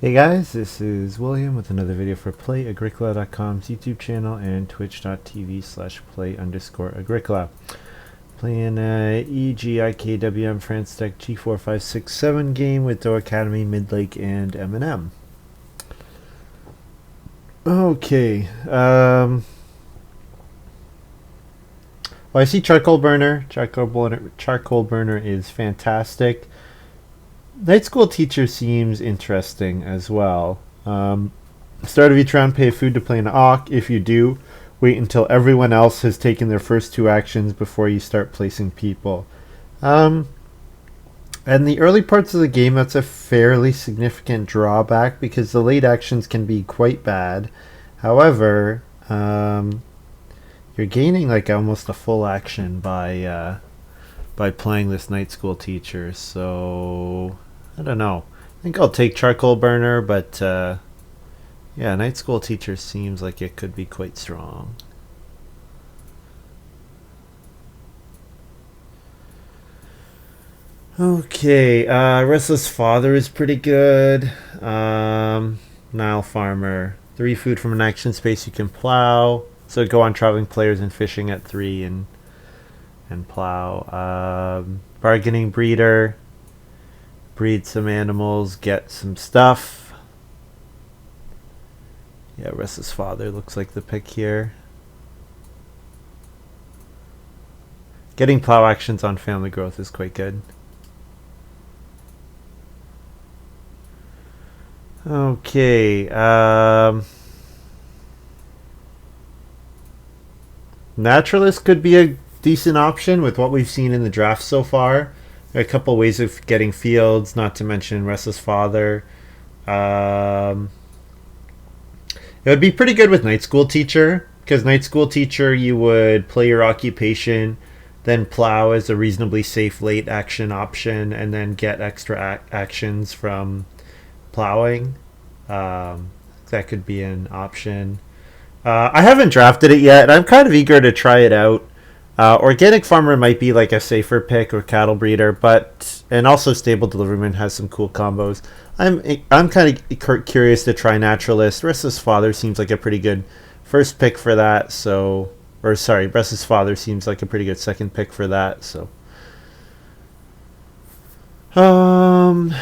Hey guys, this is William with another video for Play-agricola.com's YouTube channel and twitch.tv/play_agricola. Playing EGIKWM France Deck G4567 game with doeacademy, midlake, and MandM. Okay, well, I see charcoal burner. Charcoal burner is fantastic. Night school teacher seems interesting as well. Start of each round, pay food to play an Auk. If you do, wait until everyone else has taken their first two actions before you start placing people. And the early parts of the game, that's a fairly significant drawback because the late actions can be quite bad. However, you're gaining like almost a full action by playing this night school teacher. So I don't know. I think I'll take charcoal burner, but yeah, night school teacher seems like it could be quite strong. Okay, restless father is pretty good. Nile farmer, 3 food from an action space you can plow. So go on traveling players and fishing at 3 and plow. Bargaining breeder, breed some animals, get some stuff. Yeah, restless father looks like the pick here. Getting plow actions on family growth is quite good. Okay, Naturalist could be a decent option with what we've seen in the draft so far. There are a couple ways of getting fields, not to mention Restless Father. It would be pretty good with Night School Teacher, because Night School Teacher you would play your occupation, then plow as a reasonably safe late action option, and then get extra actions from plowing. That could be an option. I haven't drafted it yet. I'm kind of eager to try it out. Organic farmer might be like a safer pick, or cattle breeder, but and also stable deliveryman has some cool combos. I'm kind of curious to try naturalist. Restless father seems like a pretty good first pick for that. So, or sorry, Restless father seems like a pretty good second pick for that. So, um,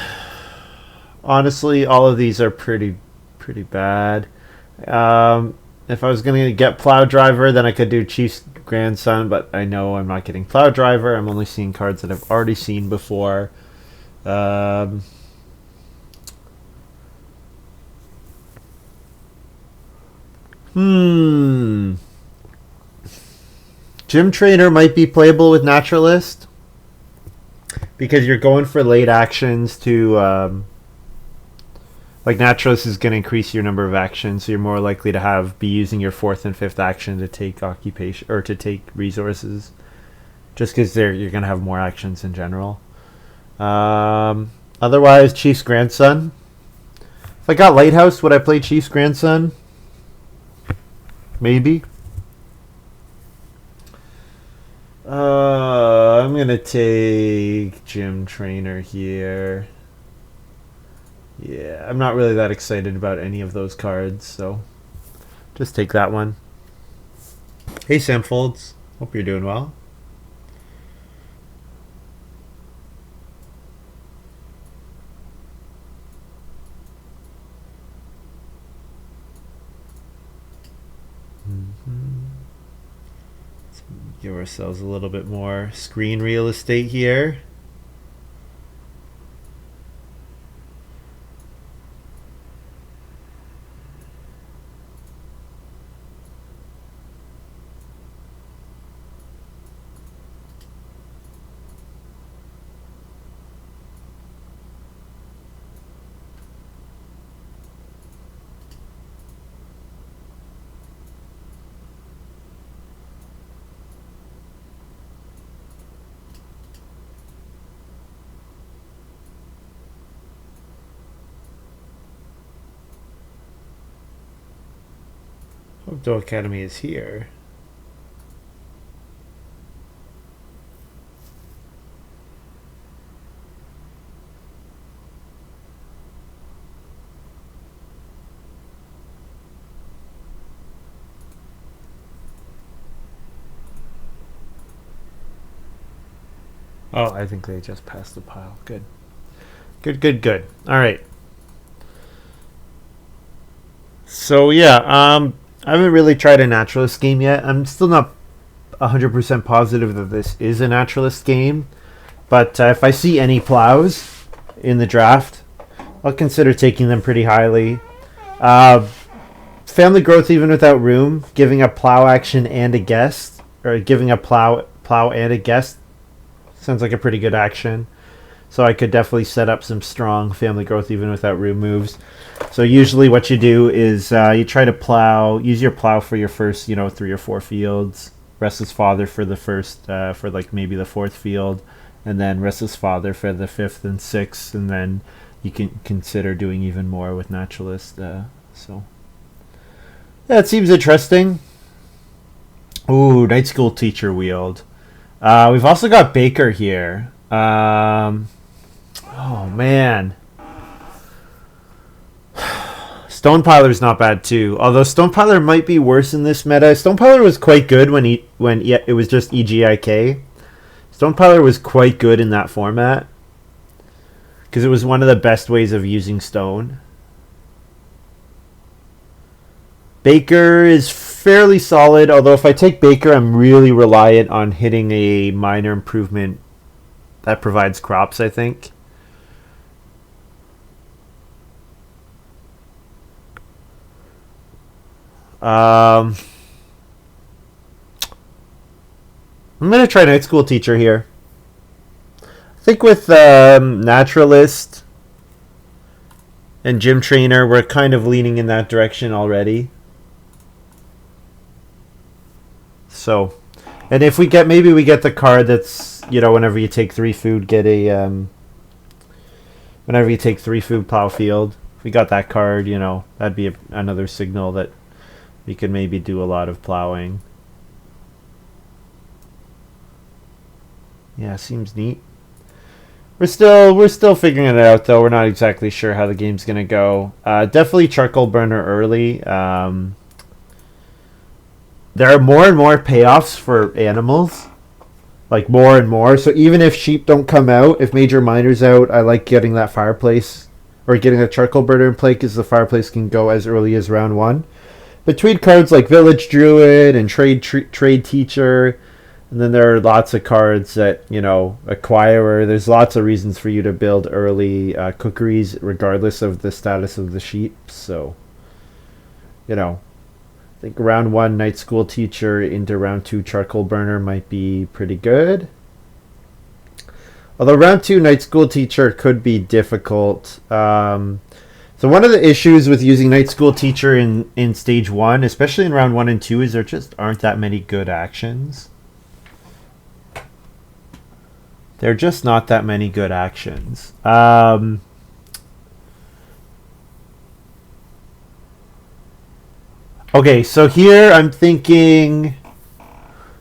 honestly, all of these are pretty bad. If I was going to get plow driver, then I could do Chief's grandson, but I know I'm not getting plow driver. I'm only seeing cards that I've already seen before. Hmm. Gym trainer might be playable with naturalist because you're going for late actions to like naturalist is going to increase your number of actions, so you're more likely to be using your 4th and 5th action to take occupation or to take resources, just because you're going to have more actions in general. Otherwise, Chief's grandson. If I got Lighthouse, would I play Chief's grandson? Maybe. I'm gonna take gym trainer here. Yeah, I'm not really that excited about any of those cards, so just take that one. Hey Sam Folds, hope you're doing well. Let's give ourselves a little bit more screen real estate here. Hope doeacademy is here. Oh, I think they just passed the pile. Good. Good, good, good. All right. So yeah, I haven't really tried a naturalist game yet. I'm still not 100% positive that this is a naturalist game, but if I see any plows in the draft, I'll consider taking them pretty highly. Uh, Family growth even without room, giving a plow action and a guest, or giving a plow and a guest sounds like a pretty good action. So I could definitely set up some strong family growth even without room moves. So usually what you do is you try to use your plow for your first, 3 or 4 fields. Restless Father for the first, for like maybe the 4th field, and then Restless Father for the 5th and 6th, and then you can consider doing even more with Naturalist. So yeah, it seems interesting. Ooh, Night School Teacher wheeled. We've also got Baker here. Oh man, Stonepiler's not bad too. Although Stonepiler might be worse in this meta. Stonepiler was quite good when it was just EGIK. Stonepiler was quite good in that format because it was one of the best ways of using stone. Baker is fairly solid, although if I take Baker, I'm really reliant on hitting a minor improvement that provides crops, I think. I'm going to try Night School Teacher here. I think with Naturalist and Gym Trainer, we're kind of leaning in that direction already. So, and if maybe we get the card that's, whenever you take 3 food, whenever you take 3 food, plow field. If we got that card, that'd be another signal that we could maybe do a lot of plowing. Yeah, seems neat. We're still figuring it out though. We're not exactly sure how the game's gonna go. Definitely charcoal burner early. There are more and more payoffs for animals, like more and more. So even if sheep don't come out, if Major Miner's out, I like getting that fireplace or getting a charcoal burner in play because the fireplace can go as early as round 1. Between cards like Village Druid and Trade Teacher, and then there are lots of cards that, Acquirer. There's lots of reasons for you to build early cookeries regardless of the status of the sheep. So, I think round 1 Night School Teacher into round 2 Charcoal Burner might be pretty good. Although round 2 Night School Teacher could be difficult. So one of the issues with using Night School Teacher in stage 1, especially in round 1 and 2, is there just aren't that many good actions. There are just not that many good actions. Okay, so here I'm thinking...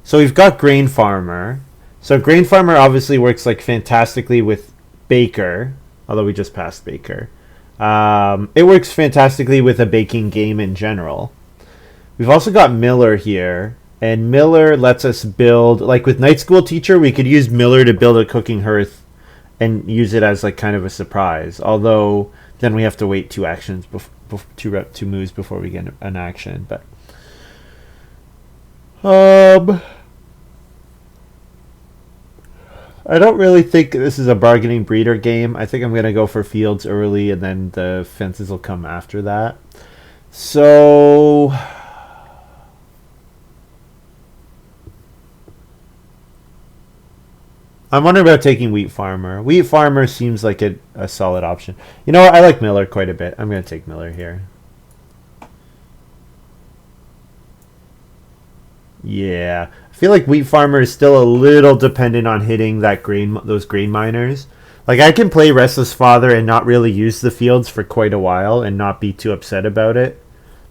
So we've got Grain Farmer. So Grain Farmer obviously works like fantastically with Baker, although we just passed Baker. It works fantastically with a baking game in general. We've also got Miller here, and Miller lets us build, like with Night School Teacher, we could use Miller to build a cooking hearth and use it as like kind of a surprise. Although then we have to wait 2 actions, 2 moves before we get an action. But I don't really think this is a bargaining breeder game. I think I'm going to go for fields early, and then the fences will come after that. So I'm wondering about taking Wheat Farmer. Wheat Farmer seems like a solid option. You know what? I like Miller quite a bit. I'm going to take Miller here. Yeah. I feel like Wheat Farmer is still a little dependent on hitting those grain miners. Like I can play Restless Father and not really use the fields for quite a while and not be too upset about it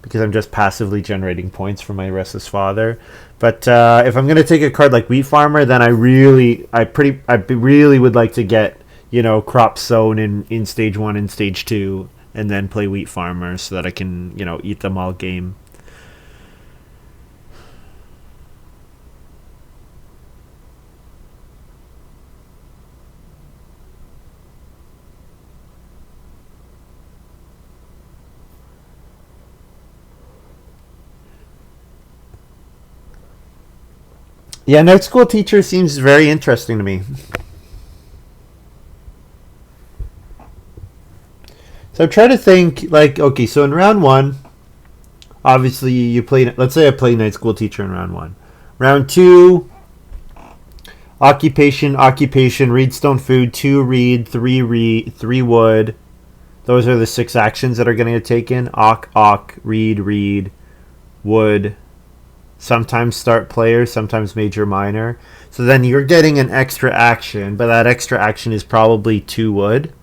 because I'm just passively generating points for my Restless Father. But if I'm gonna take a card like Wheat Farmer, then I really would like to get crop sown in stage 1 and stage 2, and then play Wheat Farmer so that I can eat them all game. Yeah, night school teacher seems very interesting to me. So I'm trying to think, like, okay, so in round one, obviously you play, let's say I play night school teacher in round one. Round two, occupation, read stone food, 2 read, 3 read, 3 wood. Those are the 6 actions that are going to get taken. Read, wood, sometimes start player, sometimes major minor. So then you're getting an extra action, but that extra action is probably 2 wood.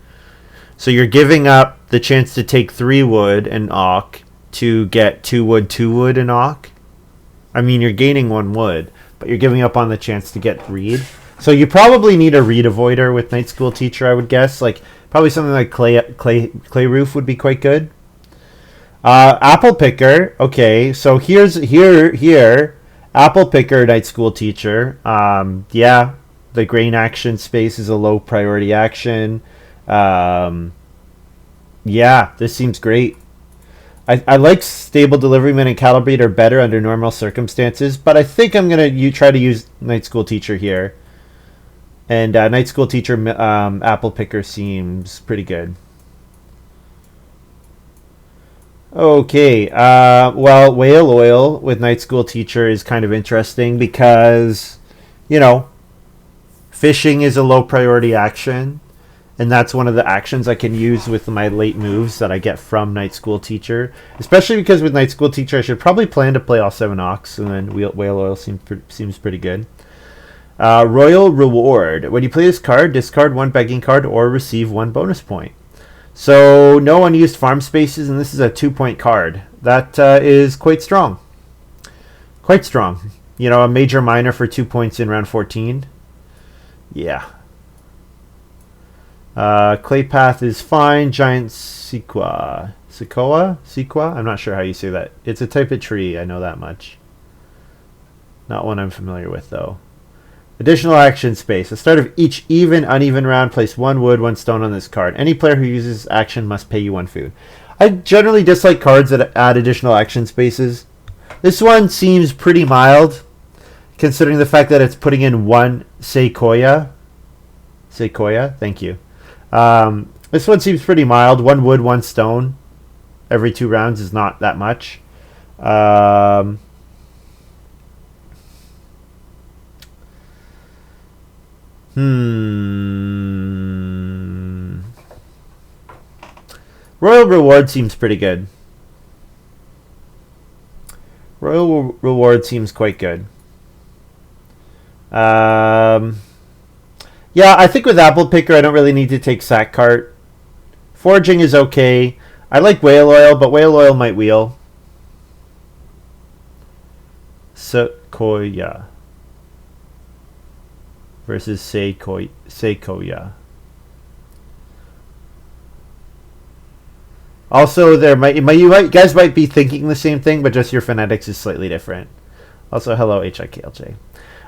So you're giving up the chance to take 3 wood and to get 2 wood and I mean, you're gaining 1 wood, but you're giving up on the chance to get read. So you probably need a read avoider with night school teacher, I would guess. Like probably something like clay roof would be quite good. Apple picker. Okay, so here. Apple picker, night school teacher. Yeah, the grain action space is a low priority action. Yeah, this seems great. I like stable deliveryman and cattle breeder better under normal circumstances, but I think I'm gonna try to use night school teacher here. And night school teacher apple picker seems pretty good. Okay, well, whale oil with night school teacher is kind of interesting because, fishing is a low priority action. And that's one of the actions I can use with my late moves that I get from night school teacher. Especially because with night school teacher, I should probably plan to play all 7 ox, and then whale oil seems pretty good. Royal reward. When you play this card, discard 1 begging card or receive 1 bonus point. So no unused farm spaces, and this is a 2-point card. That is quite strong. Quite strong. A major minor for 2 points in round 14. Yeah. Clay path is fine. Giant sequoia. I'm not sure how you say that. It's a type of tree. I know that much. Not one I'm familiar with though. Additional action space. At the start of each even, uneven round, place 1 wood, 1 stone on this card. Any player who uses action must pay you 1 food. I generally dislike cards that add additional action spaces. This one seems pretty mild, considering the fact that it's putting in 1 sequoia. Thank you. This one seems pretty mild. 1 wood, 1 stone every 2 rounds is not that much. Royal reward seems pretty good. Royal reward seems quite good. Yeah, I think with apple picker, I don't really need to take sack cart. Foraging is okay. I like whale oil, but whale oil might wheel. Sequoia versus sequoia. Also, you guys might be thinking the same thing, but just your phonetics is slightly different. Also, hello, HIKLJ.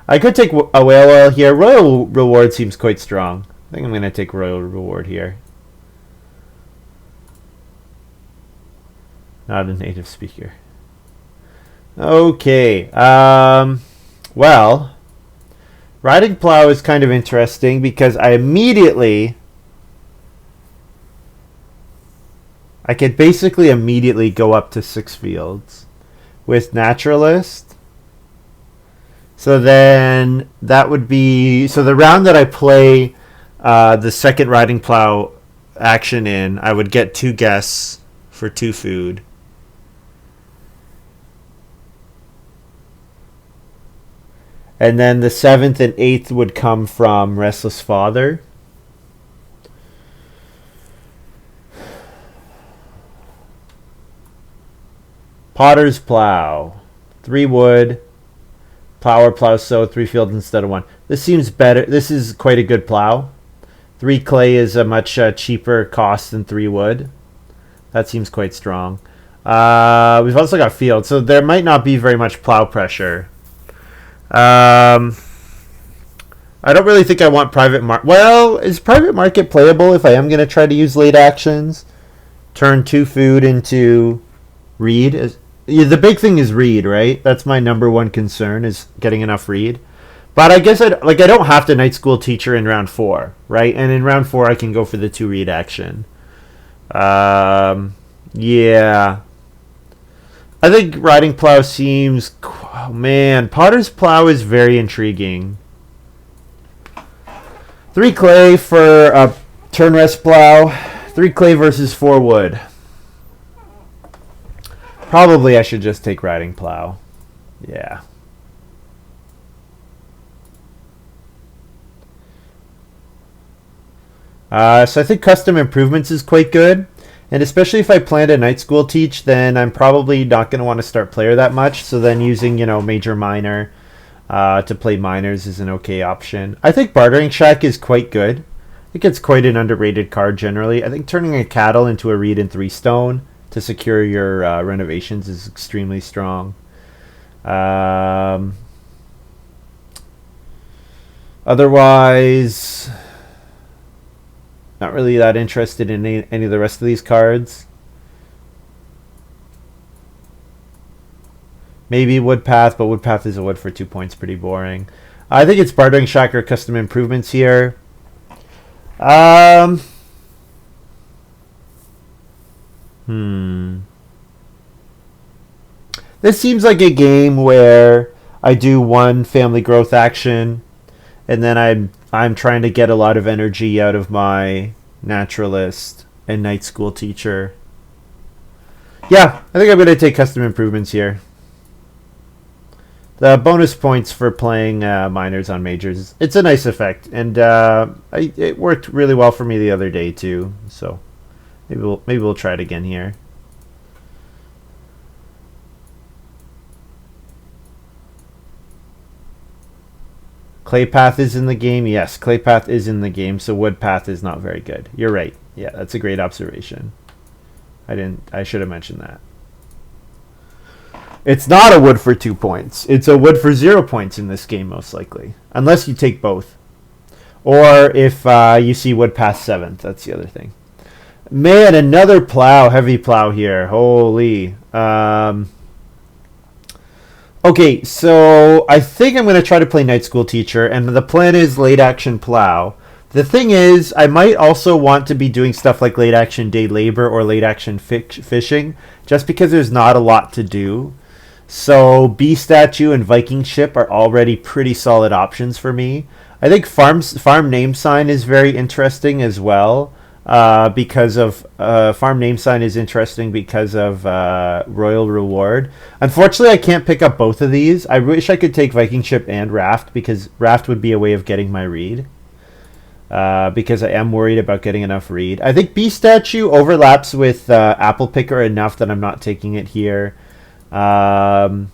I could take a whale oil here. Royal reward seems quite strong. I think I'm going to take royal reward here. Not a native speaker. Okay. Well, riding plow is kind of interesting because I could basically immediately go up to 6 fields with naturalist. So then that would be, so the round that I play the second riding plow action in, I would get 2 guests for 2 food. And then the 7th and 8th would come from Restless Father. Potter's Plow. 3 wood. Plow sow, 3 fields instead of 1. This seems better. This is quite a good plow. 3 clay is a much cheaper cost than 3 wood. That seems quite strong. We've also got field, so there might not be very much plow pressure. I don't really think I want private market. Well, is private market playable if I am going to try to use late actions? Turn 2 food into read. The big thing is read, right? That's my number one concern, is getting enough read. But I guess I don't have to night school teacher in round 4, right? And in round 4 I can go for the 2 read action. Yeah. I think riding plow seems... Oh, man, Potter's Plow is very intriguing. 3 clay for a turn rest plow. 3 clay versus 4 wood. Probably I should just take riding plow. Yeah. So I think custom improvements is quite good. And especially if I plan to night school teach, then I'm probably not going to want to start player that much. So then using, major minor to play minors is an okay option. I think Bartering Shack is quite good. I think it's quite an underrated card generally. I think turning a cattle into a reed and 3 stone to secure your renovations is extremely strong. Otherwise, not really that interested in any of the rest of these cards. Maybe Woodpath, but Woodpath is a wood for 2 points. Pretty boring. I think it's Bartering Shack or Custom Improvements here. This seems like a game where I do one family growth action, and then I'm trying to get a lot of energy out of my naturalist and night school teacher. Yeah, I think I'm going to take custom improvements here. The bonus points for playing minors on majors. It's a nice effect, and it worked really well for me the other day too. So maybe we'll try it again here. Claypath is in the game. Yes, Claypath is in the game, so Woodpath is not very good. You're right. Yeah, that's a great observation. I should have mentioned that. It's not a wood for 2 points. It's a wood for 0 points in this game, most likely. Unless you take both. Or if you see Woodpath 7th. That's the other thing. Man, another plow. Heavy plow here. Holy. Okay, so I think I'm going to try to play Night School Teacher, and the plan is late action plow. The thing is, I might also want to be doing stuff like late action day labor or late action fishing, just because there's not a lot to do. So Bee Statue and Viking Ship are already pretty solid options for me. I think Farm Name Sign is very interesting as well. Because of Farm Name Sign is interesting because of Royal Reward. Unfortunately, I can't pick up both of these. I wish I could take Viking Ship and Raft, because Raft would be a way of getting my read. Because I am worried about getting enough read. I think Bee Statue overlaps with Apple Picker enough that I'm not taking it here. Man,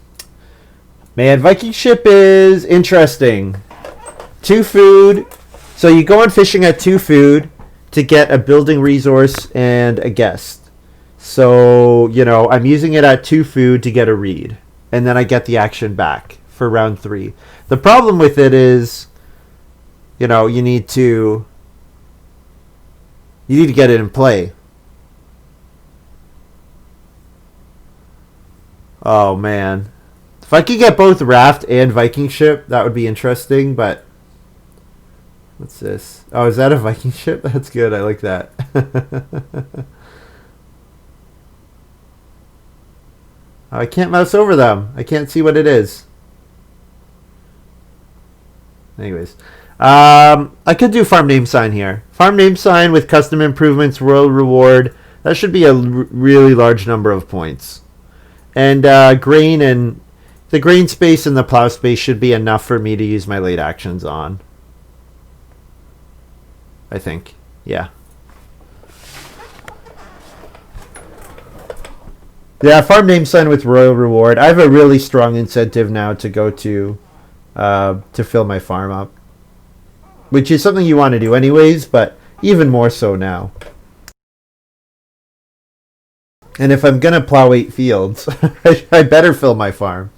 Viking Ship is interesting. 2 food. So you go on fishing at 2 food to get a building resource and a guest. So, I'm using it at 2 food to get a read. And then I get the action back for round 3. The problem with it is, you need to get it in play. Oh, man. If I could get both Raft and Viking Ship, that would be interesting, but... What's this? Oh, is that a Viking ship? That's good. I like that. I can't mouse over them. I can't see what it is. Anyways. I could do Farm Name Sign here. Farm Name Sign with custom improvements, Royal Reward. That should be a really large number of points. And grain and the grain space and the plow space should be enough for me to use my late actions on. I think. Yeah. Yeah, Farm Name Sign with Royal Reward. I have a really strong incentive now to go to fill my farm up. Which is something you want to do anyways, but even more so now. And if I'm going to plow 8 fields, I better fill my farm.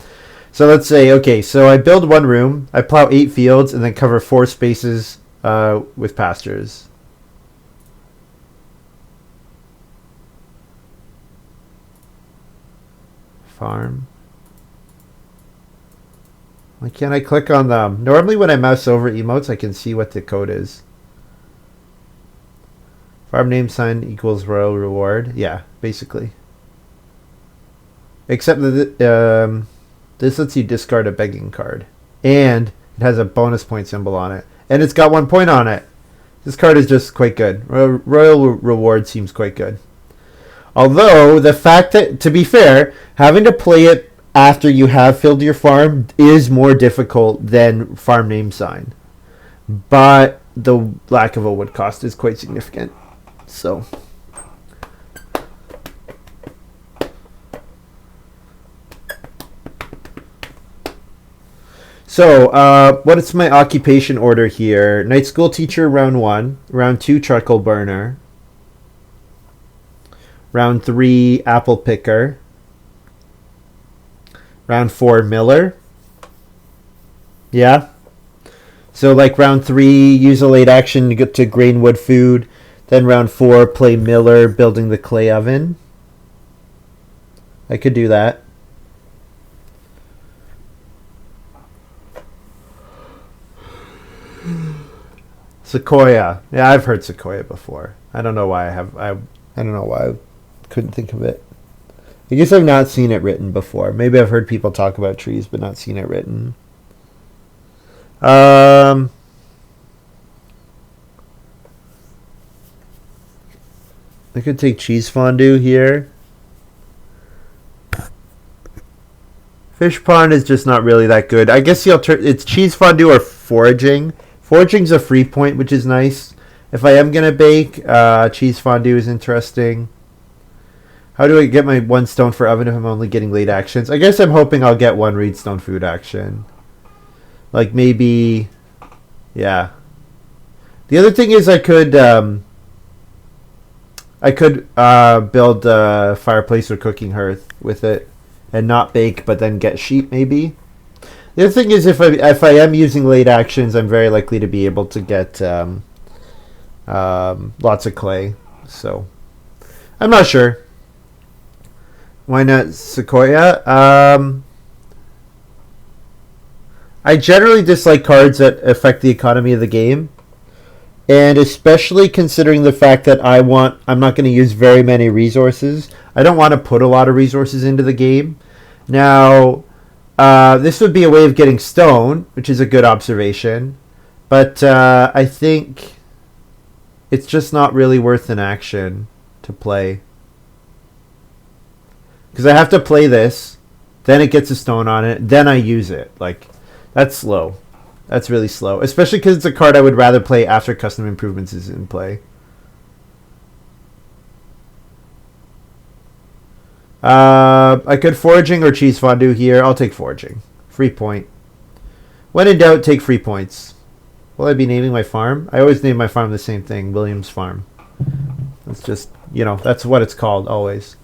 So let's say, okay, so I build 1 room, I plow 8 fields, and then cover 4 spaces with pastures. Farm. Why can't I click on them? Normally when I mouse over emotes, I can see what the code is. Farm name sign equals royal reward. Yeah, basically. Except that this lets you discard a begging card. And it has a bonus point symbol on it. And it's got 1 point on it. This card is just quite good. Royal reward seems quite good. Although, the fact that, to be fair, having to play it after you have filled your farm is more difficult than farm name sign. But the lack of a wood cost is quite significant. So... So, what is my occupation order here? Night school teacher, round 1. Round 2, charcoal burner. Round 3, apple picker. Round 4, miller. Yeah. So, like round 3, use a late action to get to grain wood food. Then round 4, play miller, building the clay oven. I could do that. Sequoia. Yeah, I've heard sequoia before. I don't know why I don't know why I couldn't think of it. I guess I've not seen it written before. Maybe I've heard people talk about trees but not seen it written. I could take cheese fondue here. Fish pond is just not really that good. I guess it's cheese fondue or foraging. Foraging's a free point, which is nice. If I am going to bake, cheese fondue is interesting. How do I get my 1 stone for oven if I'm only getting late actions? I guess I'm hoping I'll get 1 reedstone food action. Like maybe... Yeah. The other thing is I could build a fireplace or cooking hearth with it and not bake, but then get sheep maybe. The other thing is if I am using late actions, I'm very likely to be able to get lots of clay. So I'm not sure. Why not sequoia? I generally dislike cards that affect the economy of the game. And especially considering the fact that I'm not going to use very many resources. I don't want to put a lot of resources into the game. Now, this would be a way of getting stone, which is a good observation. But I think it's just not really worth an action to play. Because I have to play this, then it gets a stone on it, then I use it. Like, that's slow. That's really slow. Especially because it's a card I would rather play after custom improvements is in play. I could foraging or cheese fondue here. I'll take foraging. Free point. When in doubt, take free points. Will I be naming my farm? I always name my farm the same thing, Williams Farm. That's just, that's what it's called always.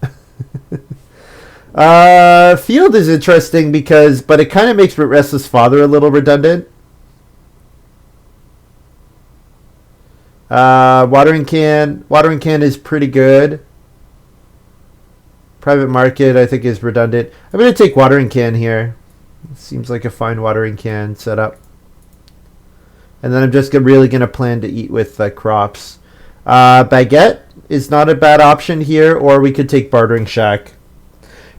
Field is interesting but it kind of makes Restless Father a little redundant. Watering can is pretty good. Private market, I think, is redundant. I'm going to take watering can here. It seems like a fine watering can setup. And then I'm just really going to plan to eat with crops. Baguette is not a bad option here, or we could take Bartering Shack.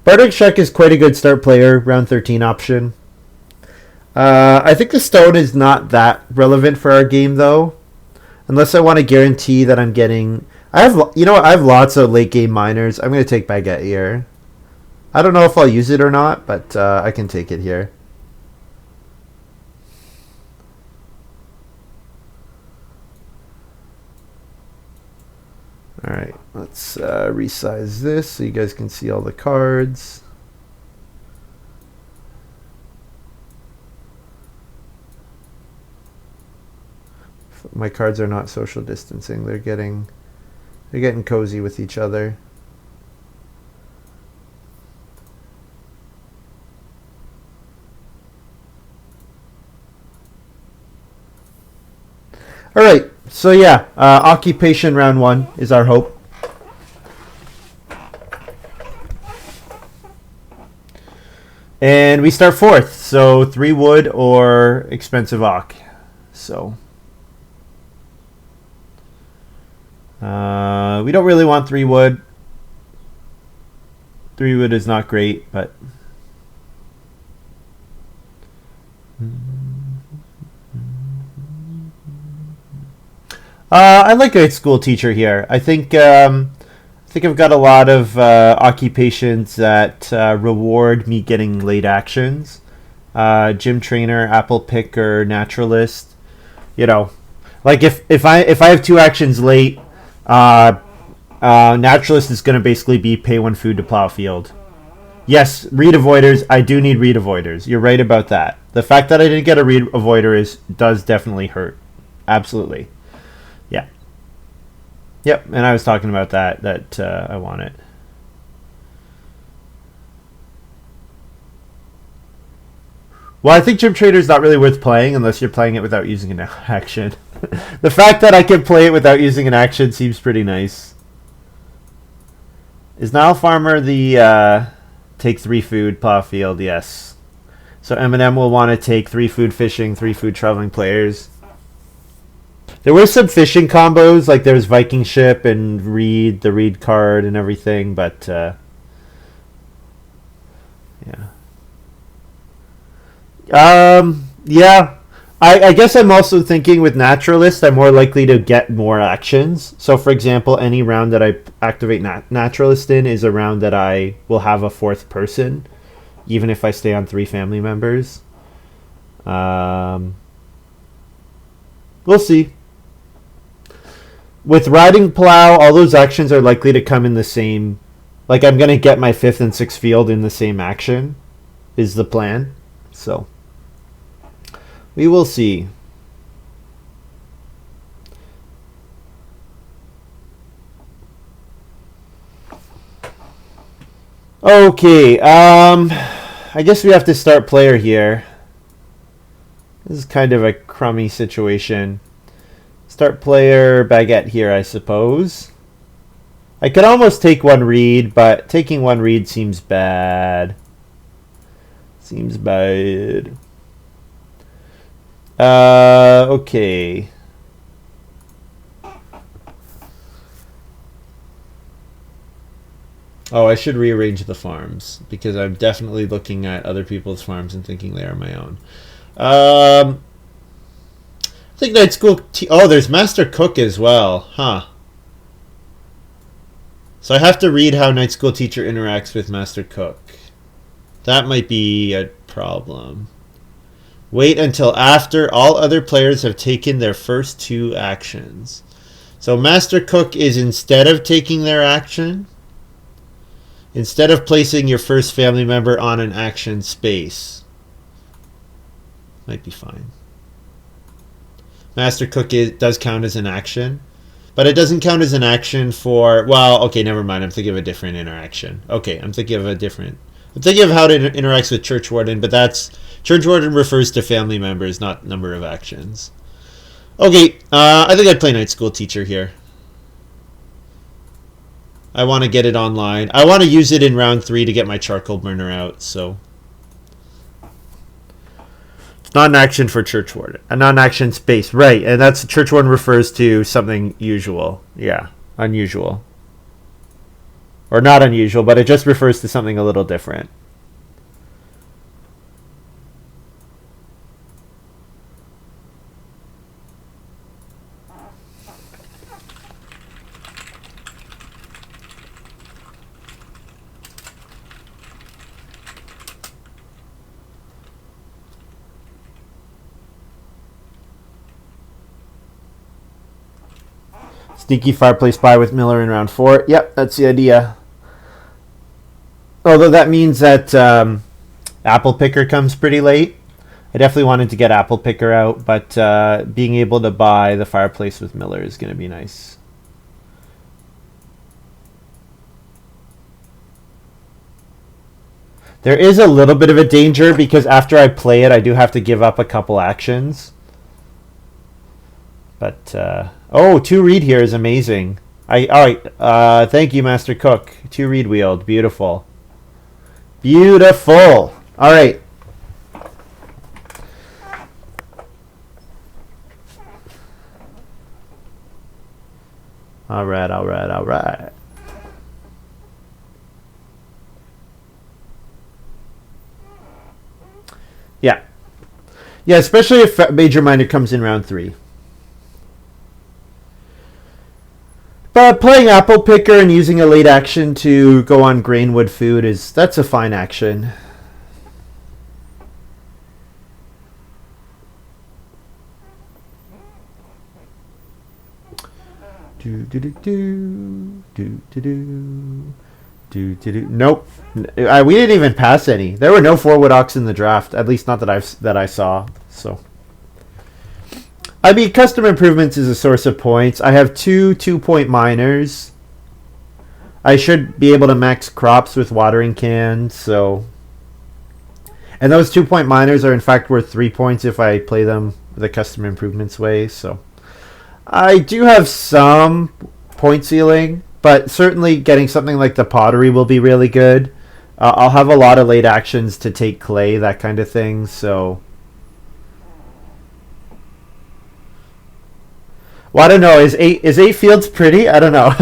Bartering Shack is quite a good start player, round 13 option. I think the stone is not that relevant for our game, though. Unless I want to guarantee that I'm getting... I have lots of late game miners. I'm going to take Baguette here. I don't know if I'll use it or not, but I can take it here. Alright, let's resize this so you guys can see all the cards. My cards are not social distancing. They're getting cozy with each other. All right. So yeah, occupation round 1 is our hope. And we start fourth, so 3 wood or expensive oak. So we don't really want 3 wood. 3 wood is not great, but I like a school teacher here. I think I've got a lot of occupations that reward me getting late actions. Gym trainer, apple picker, naturalist. You know, like if I have 2 actions late, naturalist is going to basically be pay 1 food to plow field. Yes, reed avoiders. I do need reed avoiders. You're right about that. The fact that I didn't get a reed avoider does definitely hurt. Absolutely. Yeah. Yep, and I was talking about that I want it. Well, I think Gym Trader is not really worth playing unless you're playing it without using an action. The fact that I can play it without using an action seems pretty nice. Is Nile Farmer the take 3 food plow field? Yes. So MandM will want to take 3 food fishing, 3 food traveling players. There were some fishing combos, like there's Viking ship and Reed, the Reed card and everything, but yeah. Yeah. I guess I'm also thinking with Naturalist, I'm more likely to get more actions. So, for example, any round that I activate Naturalist in is a round that I will have a 4th person, even if I stay on 3 family members. We'll see. With Riding Plow, all those actions are likely to come in the same... Like, I'm going to get my 5th and 6th field in the same action, is the plan. So, we will see. Okay, I guess we have to start player here. This is kind of a crummy situation. Start player Baguette here, I suppose. I could almost take 1 reed, but taking 1 reed seems bad. Seems bad. Okay. Oh, I should rearrange the farms because I'm definitely looking at other people's farms and thinking they are my own. I think Night School... Oh, there's Master Cook as well. Huh. So I have to read how Night School Teacher interacts with Master Cook. That might be a problem. Wait until after all other players have taken their first 2 actions. So Master Cook is instead of taking their action, instead of placing your first family member on an action space. Might be fine. Master Cook does count as an action, but it doesn't count as an action for... Well, okay, never mind. I'm thinking of a different interaction. Okay, I'm thinking of how it interacts with Church Warden, but that's... Church Warden refers to family members, not number of actions. Okay, I think I'd play Night School Teacher here. I want to get it online. I want to use it in round 3 to get my charcoal burner out, so... It's not an action for Church Warden. A non-action space, right, and that's... Church Warden refers to something usual. Yeah, unusual. Or not unusual, but it just refers to something a little different. Sneaky fireplace buy with Miller in round 4. Yep, that's the idea. Although that means that Apple Picker comes pretty late. I definitely wanted to get Apple Picker out, but being able to buy the fireplace with Miller is going to be nice. There is a little bit of a danger because after I play it, I do have to give up a couple actions. But, oh, 2 reed here is amazing. Alright, thank you, Master Cook. 2 reed wheeled. Beautiful. Beautiful. All right. All right, all right, all right. Yeah. Yeah, especially if Major Minor comes in round 3. But playing Apple Picker and using a late action to go on Grainwood Food that's a fine action. Nope. We didn't even pass any. There were no 4-wood ox in the draft, at least not that I saw. So, I mean, custom improvements is a source of points. I have 2 2-point miners. I should be able to max crops with watering cans. So, and those 2-point miners are in fact worth 3 points if I play them the custom improvements way. So, I do have some point ceiling, but certainly getting something like the pottery will be really good. I'll have a lot of late actions to take clay, that kind of thing. So, well, I don't know. Is eight fields pretty? I don't know.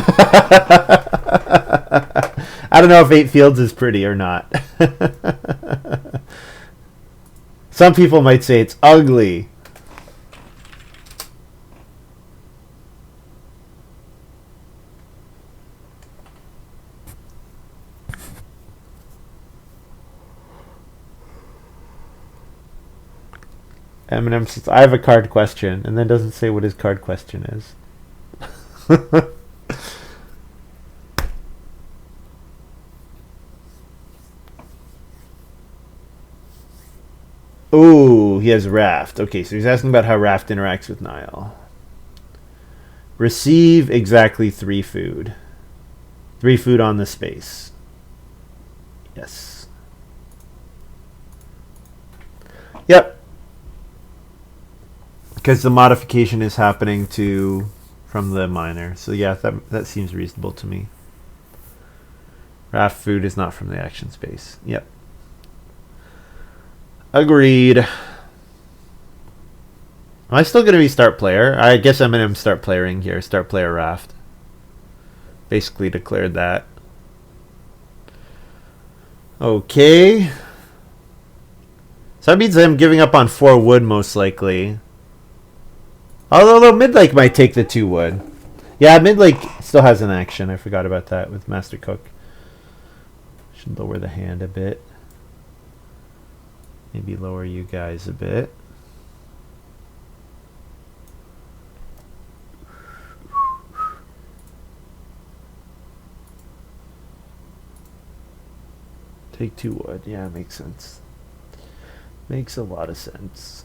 I don't know if 8 fields is pretty or not. Some people might say it's ugly. MandM says, I have a card question, and then doesn't say what his card question is. Ooh, he has Raft. Okay, so he's asking about how Raft interacts with Nile. Receive exactly 3 food. 3 food on the space. Yes. Yep. Because the modification is happening from the miner. So yeah, that seems reasonable to me. Raft food is not from the action space. Yep. Agreed. Am I still going to be start player? I guess I'm going to start playering here. Start player Raft. Basically declared that. Okay. So that means I'm giving up on 4 wood most likely. Although midlake might take the 2 wood. Yeah, midlake still has an action. I forgot about that with Master Cook. Should lower the hand a bit. Maybe lower you guys a bit. Take 2 wood. Yeah, makes sense. Makes a lot of sense.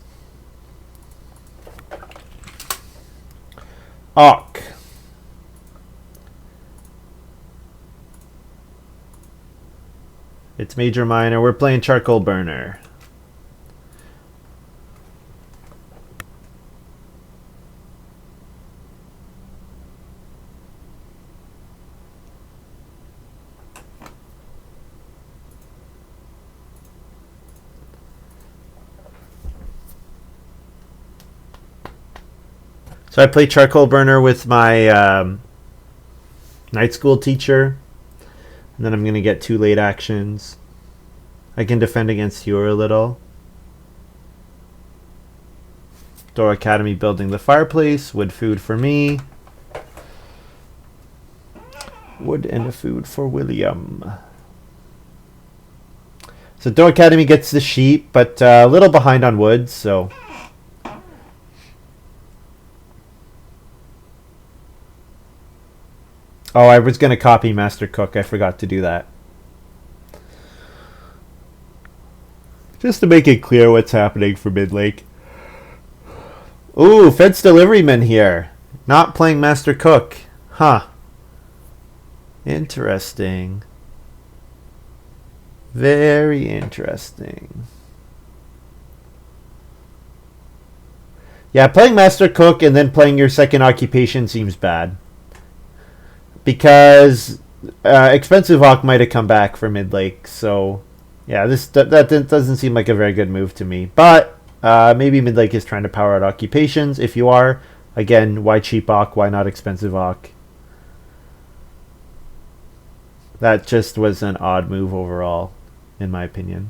Auk. It's Major Minor. We're playing Charcoal Burner. So I play Charcoal Burner with my night school teacher. And then I'm going to get 2 late actions. I can defend against you a little. doeacademy building the fireplace. Wood food for me. Wood and a food for William. So doeacademy gets the sheep, but a little behind on wood, so... Oh, I was going to copy Master Cook. I forgot to do that. Just to make it clear what's happening for midlake. Ooh, Fence Deliveryman here. Not playing Master Cook. Huh. Interesting. Very interesting. Yeah, playing Master Cook and then playing your second occupation seems bad. Because Expensive Hawk might have come back for midlake, so Yeah, that doesn't seem like a very good move to me. But maybe midlake is trying to power out occupations. If you are, again, why cheap Ock? Why not expensive Ock? That just was an odd move overall, in my opinion.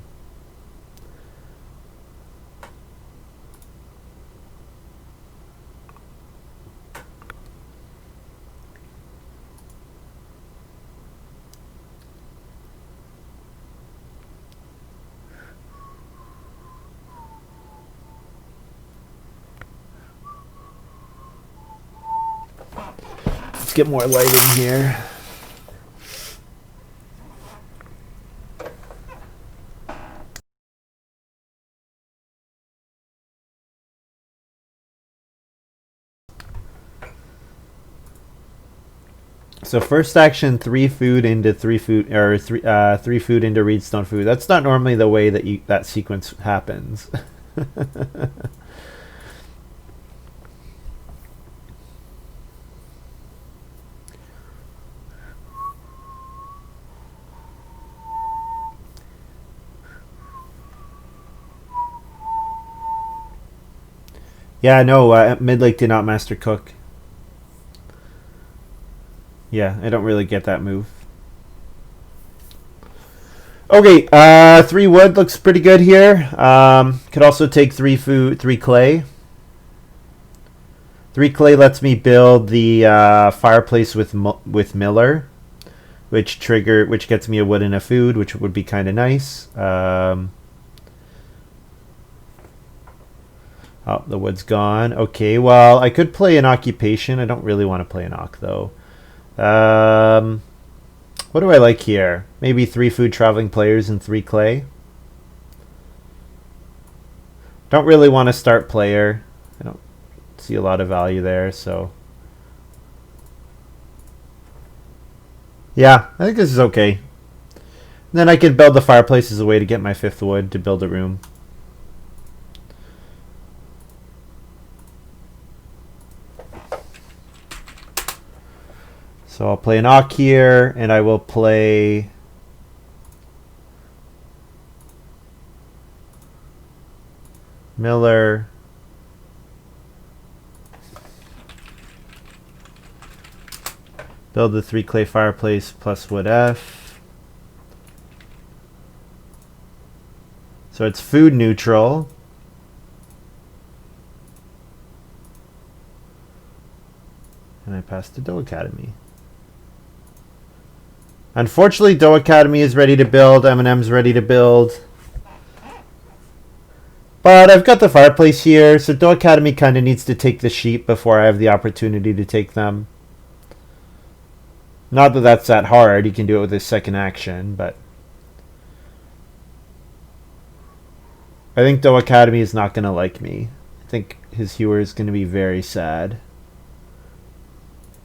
Let's get more light in here. So first action, 3 food into 3 food, or 3 food into reedstone food. That's not normally the way that that sequence happens. Yeah, no, midlake did not master cook. Yeah, I don't really get that move. Okay, 3 wood looks pretty good here. Could also take 3 food, 3 clay. 3 clay lets me build the fireplace with Miller, which gets me a wood and a food, which would be kind of nice. Oh, the wood's gone. Okay, well, I could play an occupation. I don't really want to play an oc, though. What do I like here? Maybe 3 food traveling players and 3 clay. Don't really want to start player. I don't see a lot of value there, so... Yeah, I think this is okay. And then I could build the fireplace as a way to get my 5th wood to build a room. So I'll play an Ock here, and I will play Miller. Build the 3 clay fireplace plus wood F. So it's food neutral. And I pass to doeacademy. Unfortunately, doeacademy is ready to build. MandM's ready to build. But I've got the fireplace here, so doeacademy kind of needs to take the sheep before I have the opportunity to take them. Not that that's that hard. He can do it with his second action, but... I think doeacademy is not going to like me. I think his hewer is going to be very sad.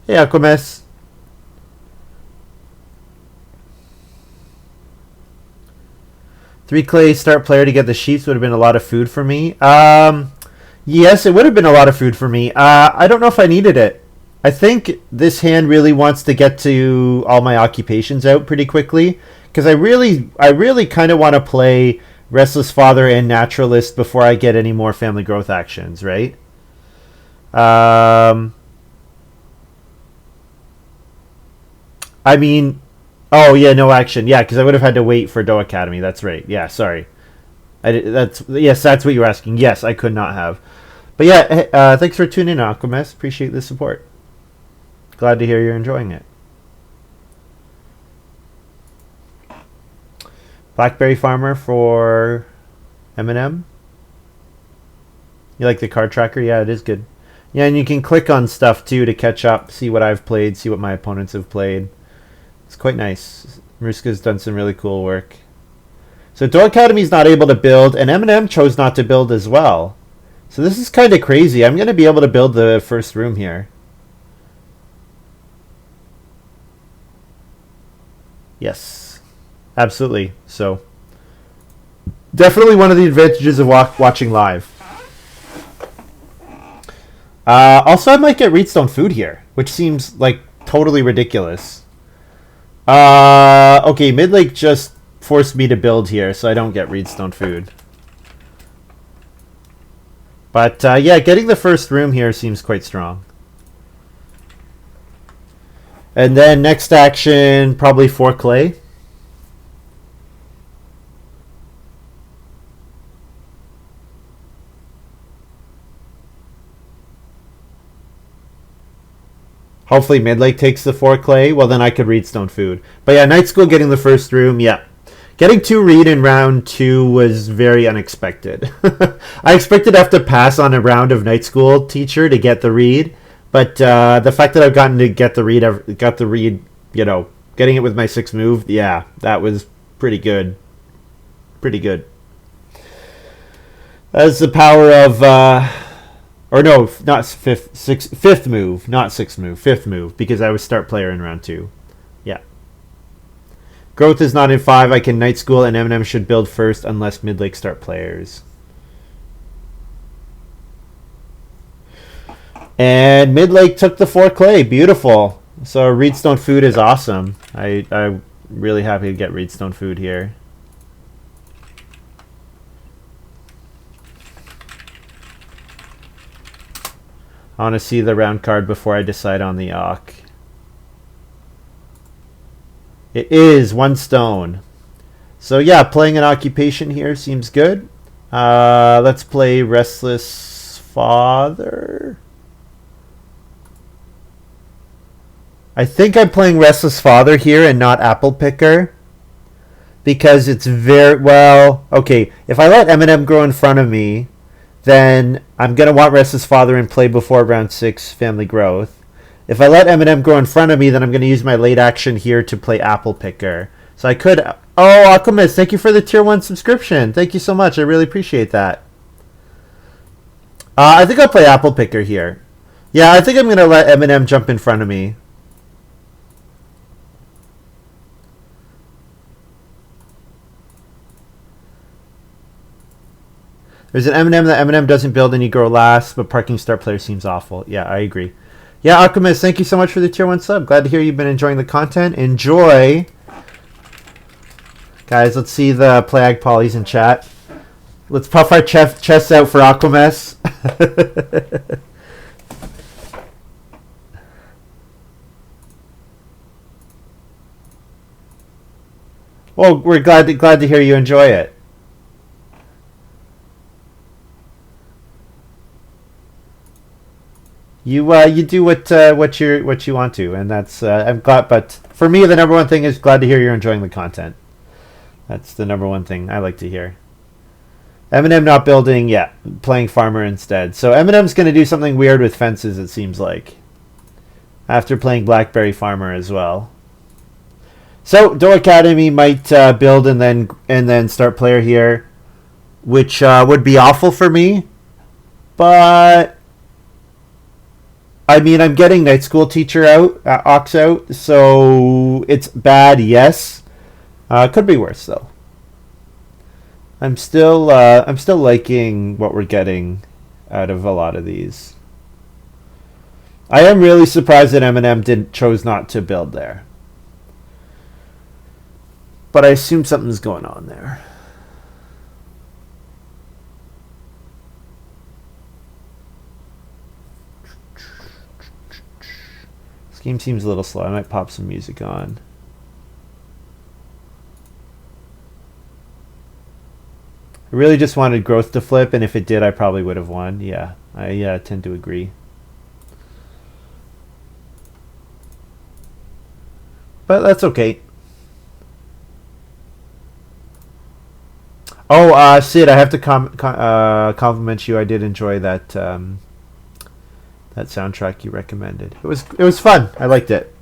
Hey, Aquames. Three clay start player to get the sheets would have been a lot of food for me. Yes, it would have been a lot of food for me. I don't know if I needed it. I think this hand really wants to get to all my occupations out pretty quickly, because I really kind of want to play Restless Father and Naturalist before I get any more family growth actions, right? I mean, oh yeah, no action, yeah, because I would have had to wait for doeacademy. That's right. Yeah, sorry. That's what you were asking. Yes, I could not have. But yeah, thanks for tuning in, Aquames. Appreciate the support. Glad to hear you're enjoying it. Blackberry Farmer for MandM. You like the card tracker? Yeah, it is good. Yeah, and you can click on stuff too to catch up, see what I've played, see what my opponents have played. It's quite nice. Maruska's done some really cool work. So doeacademy's not able to build, and MandM chose not to build as well. So this is kind of crazy. I'm going to be able to build the first room here. Yes, absolutely. So definitely one of the advantages of watching live. Also, I might get reedstone food here, which seems like totally ridiculous. Okay, midlake just force me to build here so I don't get Reedstone food. But yeah, getting the first room here seems quite strong. And then next action, probably 4 clay. Hopefully midlake takes the 4 clay. Well, then I could Reedstone food. But yeah, night school getting the first room. Yeah. Getting 2 reed in round 2 was very unexpected. I expected to have to pass on a round of night school teacher to get the reed. But the fact that I've gotten to get the reed, you know, getting it with my 6th move, yeah, that was pretty good. Pretty good. That's the power of... or no, not fifth move, not 6th move, 5th move, because I was start player in round 2. Yeah. Growth is not in 5. I can night school, and MandM should build first unless midlake start players. And midlake took the 4 clay. Beautiful. So Reedstone food is awesome. I'm really happy to get Reedstone food here. I want to see the round card before I decide on the Ock. It is 1 stone. So yeah, playing an occupation here seems good. Let's play Restless Father. I think I'm playing Restless Father here and not Apple Picker. Because it's very... Well, okay. If I let MandM grow in front of me, then I'm going to want Restless Father in play before round 6 Family Growth. If I let MandM grow in front of me, then I'm going to use my late action here to play Apple Picker. So I could... Oh, Alchemist, thank you for the tier 1 subscription. Thank you so much. I really appreciate that. I think I'll play Apple Picker here. Yeah, I think I'm going to let MandM jump in front of me. There's an MandM that MandM doesn't build and you grow last, but parking start player seems awful. Yeah, I agree. Yeah, Alchemist, thank you so much for the tier 1 sub. Glad to hear you've been enjoying the content. Enjoy. Guys, let's see the Play-Ag polys in chat. Let's puff our chests out for Alchemist. Well, we're glad to hear you enjoy it. You do what you want to, and that's I'm glad. But for me, the number one thing is glad to hear you're enjoying the content. That's the number one thing I like to hear. MandM not building, yeah, playing farmer instead. So MandM's going to do something weird with fences. It seems like after playing Blackberry Farmer as well. So doeacademy might build and then start player here, which would be awful for me, but. I mean, I'm getting night school teacher out, Ox out, so it's bad, yes. Could be worse though. I'm still liking what we're getting out of a lot of these. I am really surprised that MandM chose not to build there, but I assume something's going on there. This game seems a little slow. I might pop some music on. I really just wanted growth to flip, and if it did, I probably would have won. Yeah, I tend to agree. But that's okay. Oh, Sid, I have to compliment you. I did enjoy that that soundtrack you recommended. It was fun. I liked it.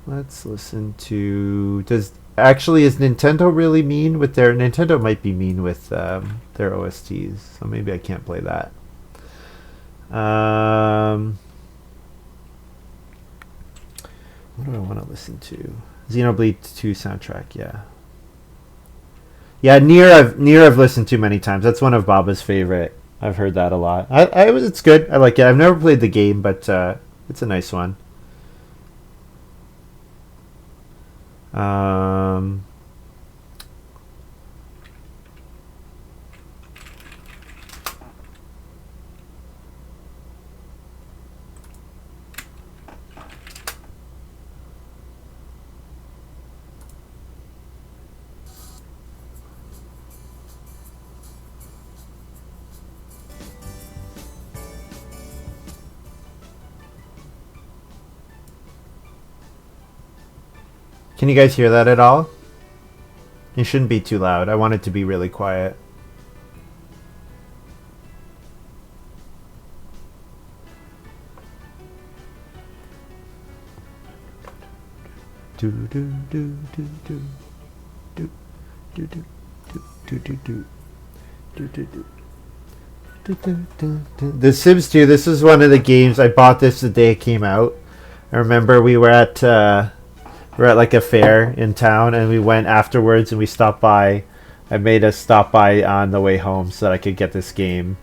Let's listen to. Is Nintendo really mean with their? Nintendo might be mean with their OSTs, so maybe I can't play that. What do I want to listen to? Xenoblade 2 soundtrack, yeah. Yeah, Nier I've listened to many times. That's one of Baba's favorite. I've heard that a lot. It's good. I like it. I've never played the game, but it's a nice one. Um, Can you guys hear that at all? It shouldn't be too loud. I want it to be really quiet. Do do do do do do do do do do do do. The Sims 2. This is one of the games I bought this the day it came out. I remember we were at like a fair in town, and we went afterwards, and we stopped by. I made us stop by on the way home so that I could get this game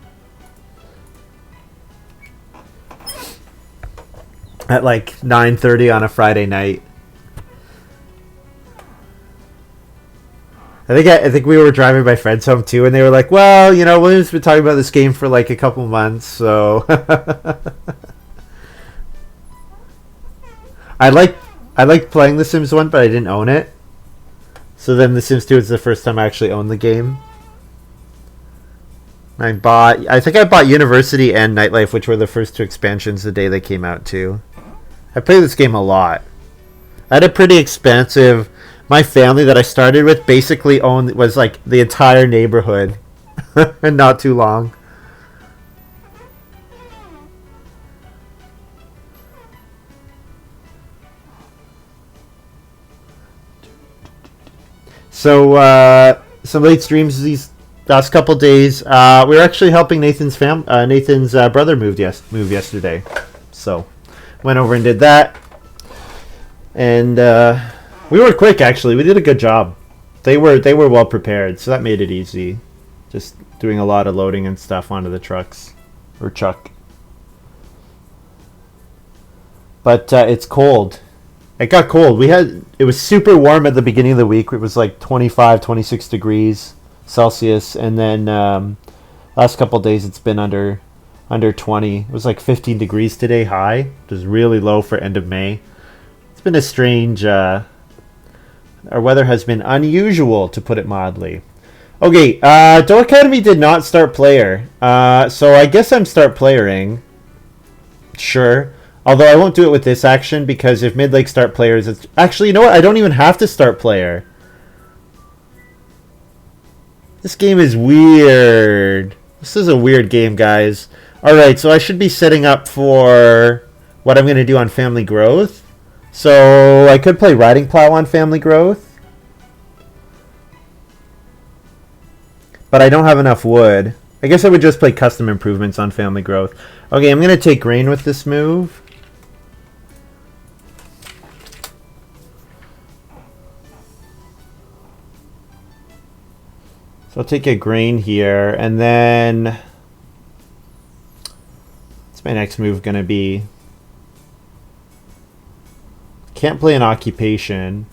at like 9:30 on a Friday night. I think we were driving my friends home too, and they were like, "Well, you know, William's been talking about this game for like a couple months, so." I liked playing The Sims 1, but I didn't own it. So then The Sims 2 is the first time I actually owned the game. I think I bought University and Nightlife, which were the first two expansions the day they came out too. I played this game a lot. I had a pretty expansive. My family that I started with basically was like the entire neighborhood, and not too long. So some late streams these last couple days. We were actually helping Nathan's brother move yesterday, so went over and did that, and we were quick. Actually, we did a good job. They were well prepared, so that made it easy. Just doing a lot of loading and stuff onto the trucks or truck. But it's cold. It got cold. It was super warm at the beginning of the week. It was like 25, 26 degrees Celsius, and then last couple of days it's been under 20. It was like 15 degrees today high, which is really low for end of May. It's been a strange. Our weather has been unusual, to put it mildly. Okay, doeacademy did not start player, so I guess I'm start playering. Sure. Although I won't do it with this action, because if midlake start players, it's actually, you know what? I don't even have to start player. This game is weird. This is a weird game, guys. Alright, so I should be setting up for what I'm going to do on family growth. So I could play riding plow on family growth, but I don't have enough wood. I guess I would just play custom improvements on family growth. Okay, I'm going to take grain with this move. So I'll take a grain here, and then what's my next move going to be? Can't play an occupation.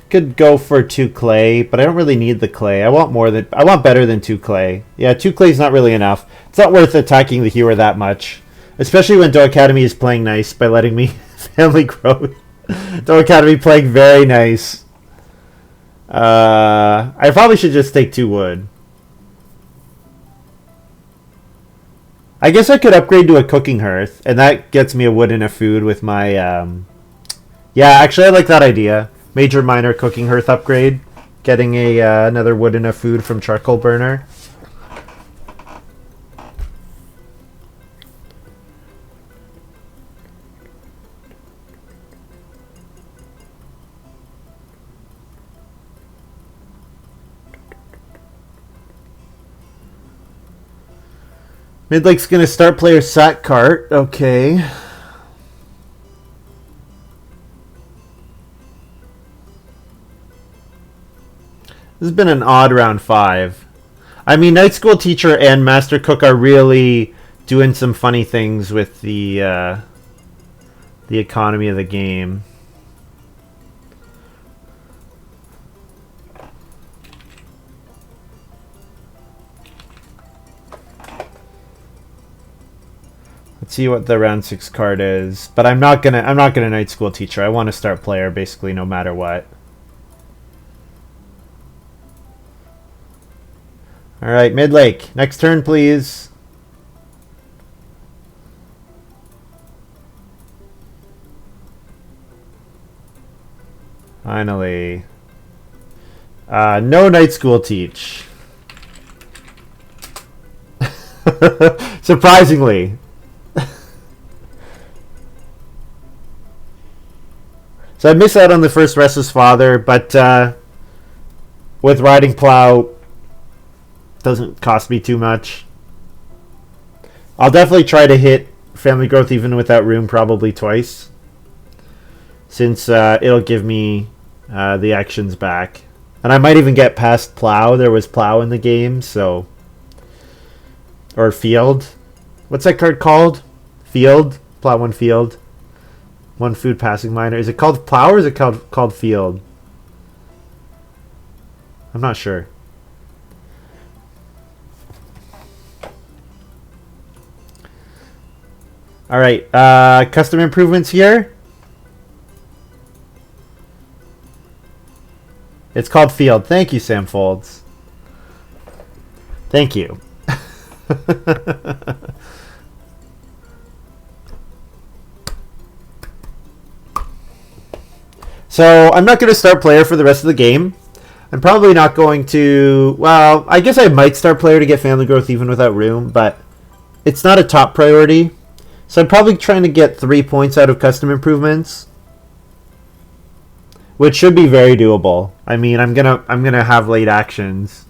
Could go for 2 clay, but I don't really need the clay. I want better than 2 clay. Yeah, 2 clay is not really enough. It's not worth attacking the hewer that much, especially when doeacademy is playing nice by letting me family growth. doeacademy playing very nice. I probably should just take 2 wood. I guess I could upgrade to a cooking hearth, and that gets me a wood and a food with my. Yeah, actually, I like that idea. Major minor cooking hearth upgrade, getting another wood and a food from charcoal burner. Midlake's gonna start player sack cart. Okay. This has been an odd round 5. I mean, night school teacher and master cook are really doing some funny things with the economy of the game. Let's see what the round 6 card is. But I'm not gonna night school teacher. I want to start player basically no matter what. Alright, midlake. Next turn, please. Finally. No night school teach. Surprisingly. So I miss out on the first Restless Father, but with riding plow, doesn't cost me too much. I'll definitely try to hit family growth even without room probably twice, since it'll give me the actions back. And I might even get past plow. There was plow in the game, so... Or field. What's that card called? Field? Plow 1 field. 1 food passing miner. Is it called plow or is it called field? I'm not sure. Alright, custom improvements here. It's called field. Thank you, Sam Folds. Thank you. So I'm not going to start player for the rest of the game. I'm probably not going to... Well, I guess I might start player to get family growth even without room, but it's not a top priority. So I'm probably trying to get 3 points out of custom improvements, which should be very doable. I mean, I'm gonna have late actions.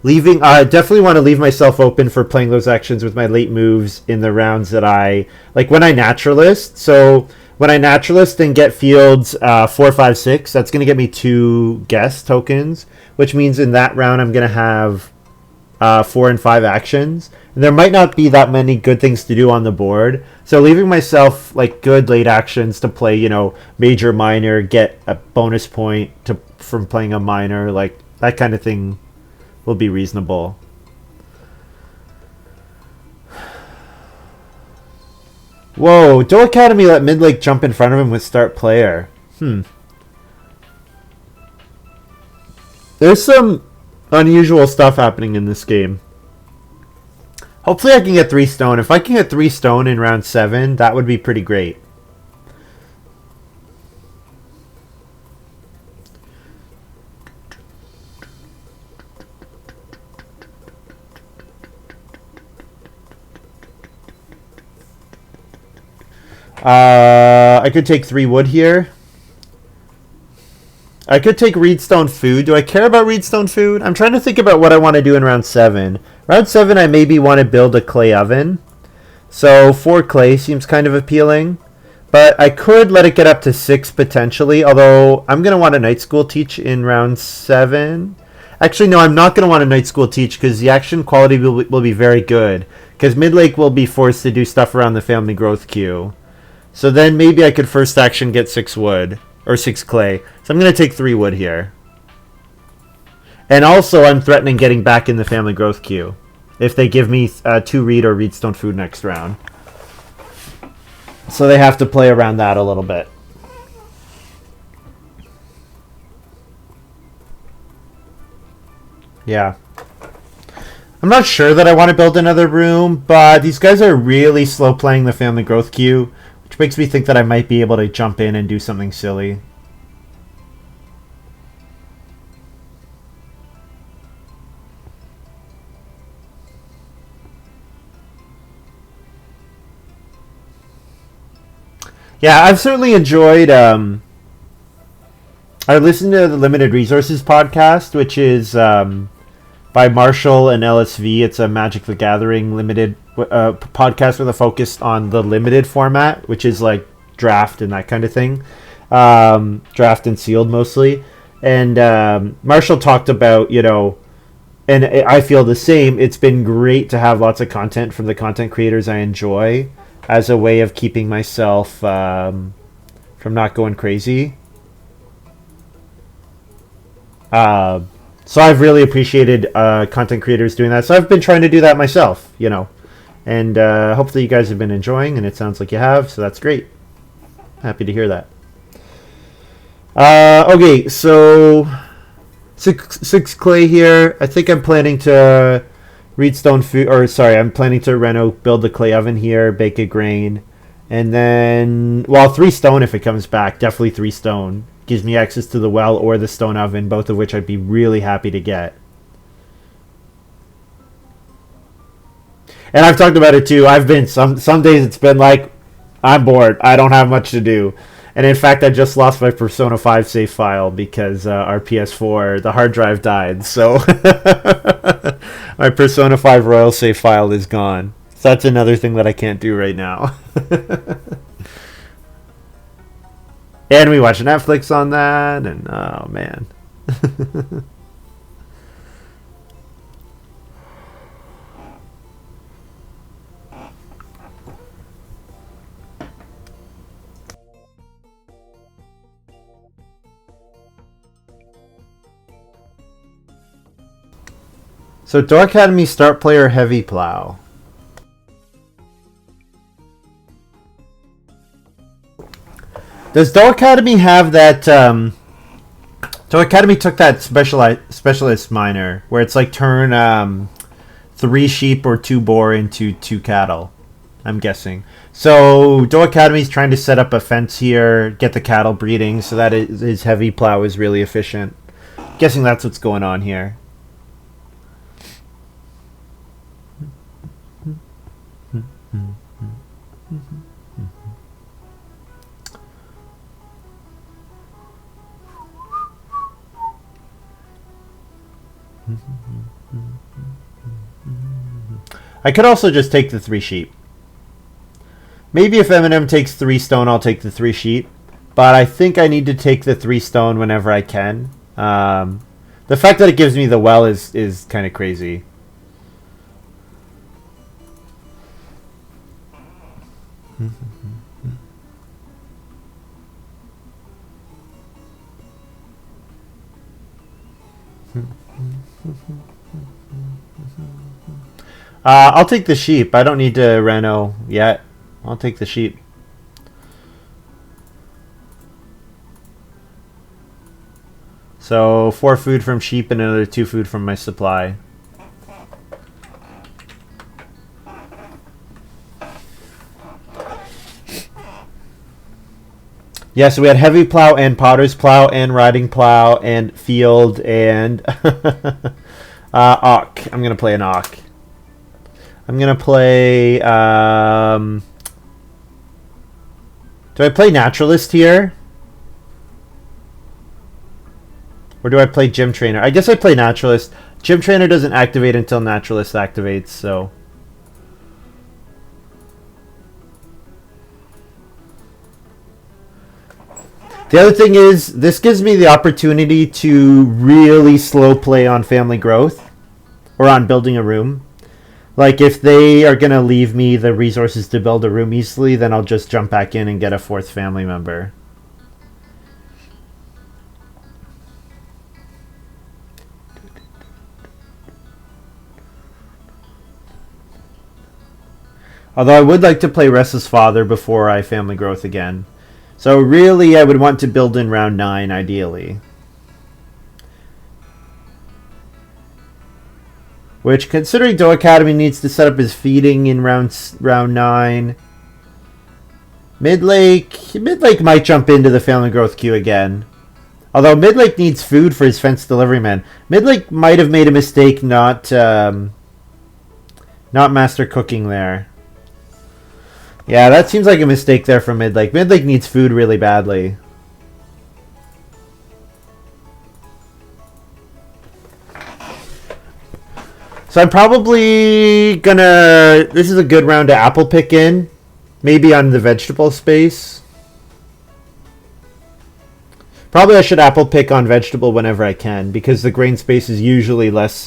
Leaving, I definitely want to leave myself open for playing those actions with my late moves in the rounds that I like when I naturalist. So when I naturalist and get fields 4, 5, 6, that's going to get me 2 guess tokens, which means in that round I'm going to have 4 and 5 actions. And there might not be that many good things to do on the board. So leaving myself like good late actions to play, you know, major, minor, get a bonus point from playing a minor, like that kind of thing will be reasonable. Whoa, doeacademy let midlake jump in front of him with start player. There's some unusual stuff happening in this game. Hopefully I can get 3 stone. If I can get 3 stone in round 7, that would be pretty great. I could take 3 wood here. I could take reedstone food. Do I care about reedstone food? I'm trying to think about what I want to do in round 7. Round 7, I maybe want to build a clay oven. So 4 clay seems kind of appealing. But I could let it get up to 6 potentially. Although I'm going to want a night school teach in round 7. Actually, no, I'm not going to want a night school teach because the action quality will be very good. Because midlake will be forced to do stuff around the family growth queue. So then maybe I could first action get 6 wood. Or 6 clay. So I'm going to take 3 wood here. And also I'm threatening getting back in the family growth queue. If they give me 2 reed or reedstone food next round. So they have to play around that a little bit. Yeah. I'm not sure that I want to build another room. But these guys are really slow playing the family growth queue. Which makes me think that I might be able to jump in and do something silly. Yeah, I've certainly enjoyed... I listened to the Limited Resources podcast, which is by Marshall and LSV. It's a Magic the Gathering limited podcast with a focus on the limited format, which is like draft and that kind of thing. draft and sealed mostly. And Marshall talked about, and I feel the same. It's been great to have lots of content from the content creators I enjoy as a way of keeping myself from not going crazy. So I've really appreciated content creators doing that. So I've been trying to do that myself, and hopefully you guys have been enjoying, and it sounds like you have, so that's great. Happy to hear that. Okay, so six clay here. I think I'm planning to redstone food, or sorry, I'm planning to build the clay oven here, bake a grain, and then, well, 3 stone if it comes back. Definitely 3 stone. Gives me access to the well or the stone oven, both of which I'd be really happy to get. And I've talked about it too. I've been some days it's been like, I'm bored. I don't have much to do. And in fact, I just lost my Persona 5 save file because our PS4, the hard drive died. So my Persona 5 Royal save file is gone. So that's another thing that I can't do right now. And we watch Netflix on that, and oh man. So doeacademy start player heavy plow. Does doeacademy have that? doeacademy took that specialist miner where it's like turn 3 sheep or 2 boar into 2 cattle. I'm guessing. So doeacademy is trying to set up a fence here, get the cattle breeding, so that his heavy plow is really efficient. I'm guessing that's what's going on here. I could also just take the 3 sheep. Maybe if MandM takes 3 stone, I'll take the 3 sheep. But I think I need to take the 3 stone whenever I can. The fact that it gives me the well is kind of crazy. I'll take the sheep. I don't need to reno yet. I'll take the sheep. So 4 food from sheep and another 2 food from my supply. Yeah, so we had heavy plow and potter's plow and riding plow and field and Ock. I'm going to play an Ock. I'm going to play... do I play Naturalist here? Or do I play Gym Trainer? I guess I play Naturalist. Gym Trainer doesn't activate until Naturalist activates, so... The other thing is, this gives me the opportunity to really slow play on family growth. Or on building a room. Like, if they are going to leave me the resources to build a room easily, then I'll just jump back in and get a 4th family member. Although I would like to play Restless Father before I family growth again. So really, I would want to build in round 9, ideally. Which, considering doeacademy needs to set up his feeding in round 9, midlake might jump into the family growth queue again. Although midlake needs food for his fence delivery man. Midlake might have made a mistake not master cooking there. Yeah, that seems like a mistake there from midlake. Midlake needs food really badly. So I'm probably gonna... This is a good round to apple pick in. Maybe on the vegetable space. Probably I should apple pick on vegetable whenever I can, because the grain space is usually less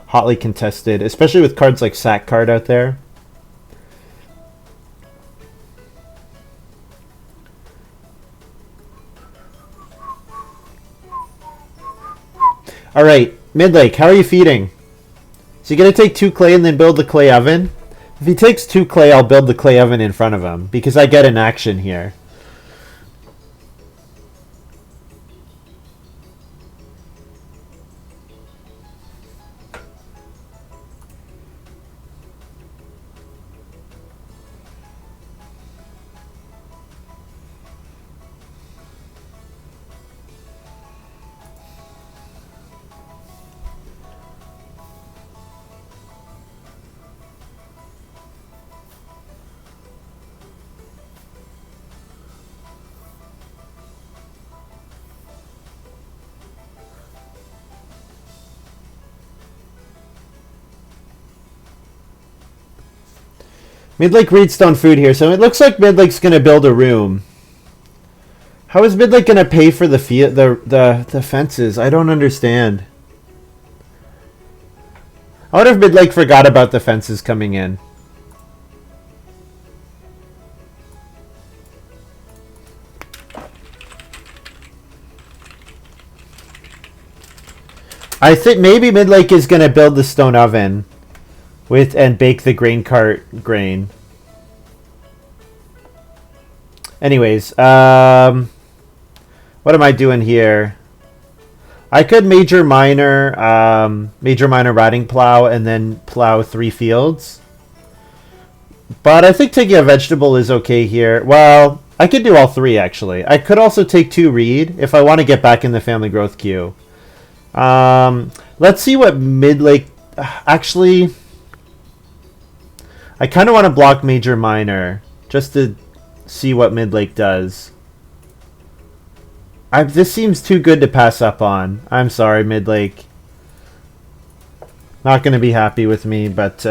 hotly contested, especially with cards like Sack Card out there. Alright, Midlake, how are you feeding? Is he going to take 2 clay and then build the clay oven? If he takes 2 clay, I'll build the clay oven in front of him, because I get an action here. Midlake Reedstone food here, so it looks like Midlake's going to build a room. How is Midlake going to pay for the fences? I don't understand. I wonder if Midlake forgot about the fences coming in. I think maybe Midlake is going to build the stone oven and bake the grain cart grain. Anyways, what am I doing here? I could major minor riding plow and then plow 3 fields. But I think taking a vegetable is okay here. Well, I could do all 3 actually. I could also take 2 reed if I want to get back in the family growth queue. Let's see what Midlake... Actually, I kind of want to block major minor just to see what Midlake does. This seems too good to pass up on. I'm sorry, Midlake. Not going to be happy with me, but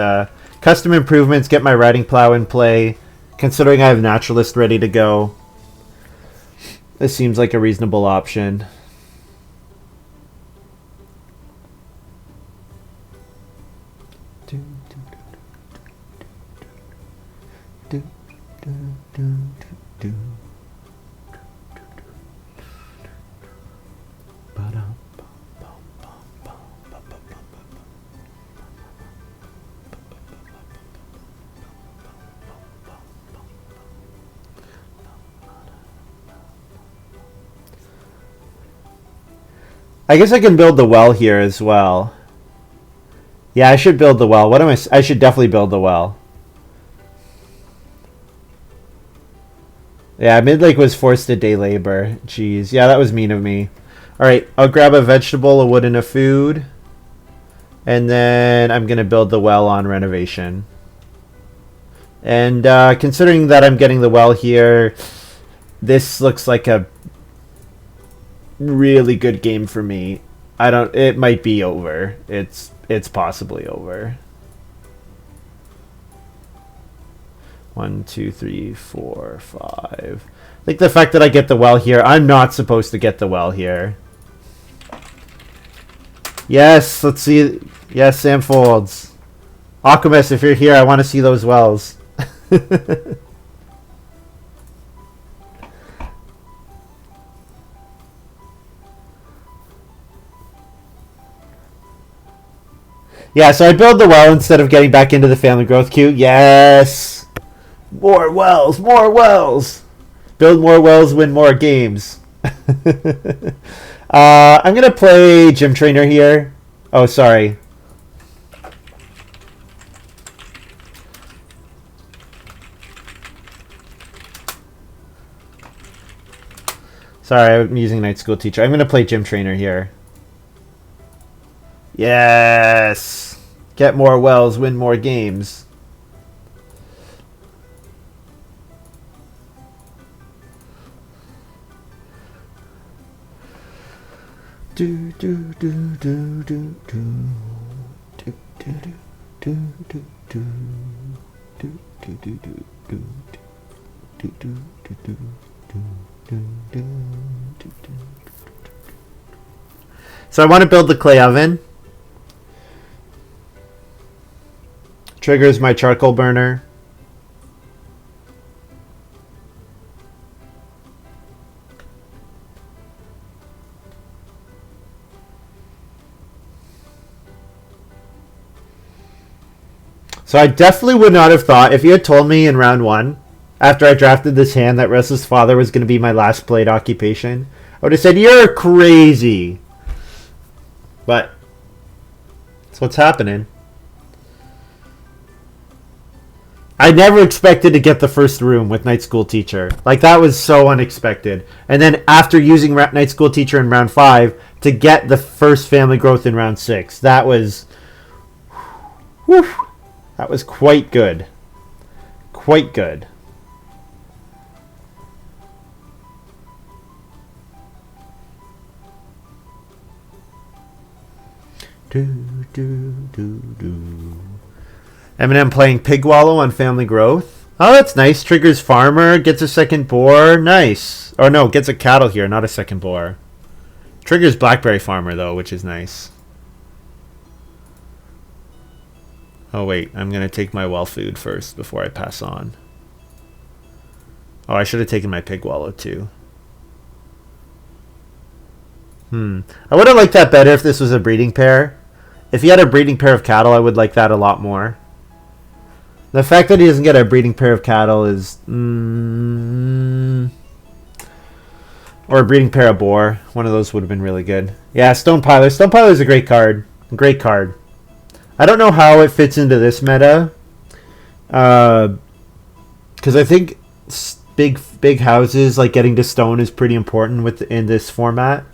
custom improvements, get my riding plow in play. Considering I have Naturalist ready to go, this seems like a reasonable option. I guess I can build the well here as well. Yeah, I should build the well. What am I should definitely build the well. Yeah, Midlake was forced to day labor. Jeez. Yeah, that was mean of me. Alright, I'll grab a vegetable, a wood, and a food. And then I'm going to build the well on renovation. And considering that I'm getting the well here, this looks like a really good game for me. It might be over. It's possibly over. 1, 2, 3, 4, 5. I think the fact that I get the well here, I'm not supposed to get the well here. Yes, let's see. Yes, Sam Folds. Alchemist, if you're here, I want to see those wells. Yeah, so I build the well instead of getting back into the family growth queue. Yes! More wells! More wells! Build more wells, win more games. I'm going to play Gym Trainer here. Oh, sorry. Sorry, I'm using Night School Teacher. I'm going to play Gym Trainer here. Yes! Get more wells, win more games. Do do do do do do do do do do do do do do do do do do do do. So I want to build the clay oven. Triggers my charcoal burner. So I definitely would not have thought, if you had told me in round 1, after I drafted this hand, that Restless Father was going to be my last played occupation, I would have said, you're crazy. But that's what's happening. I never expected to get the first room with Night School Teacher. Like, that was so unexpected. And then after using Night School Teacher in round 5, to get the first family growth in round 6. That was... Whew, that was quite good. Quite good. MandM playing Pig Wallow on Family Growth. Oh, that's nice. Triggers Farmer, gets a second boar. Nice. Oh, no, gets a cattle here, not a second boar. Triggers Blackberry Farmer, though, which is nice. Oh, wait. I'm going to take my well food first before I pass on. Oh, I should have taken my Pig Wallow, too. I would have liked that better if this was a breeding pair. If he had a breeding pair of cattle, I would like that a lot more. The fact that he doesn't get a breeding pair of cattle is... or a breeding pair of boar. One of those would have been really good. Yeah, Stone Piler. Stone Piler is a great card. Great card. I don't know how it fits into this meta. Because I think big houses, like getting to stone, is pretty important in this format.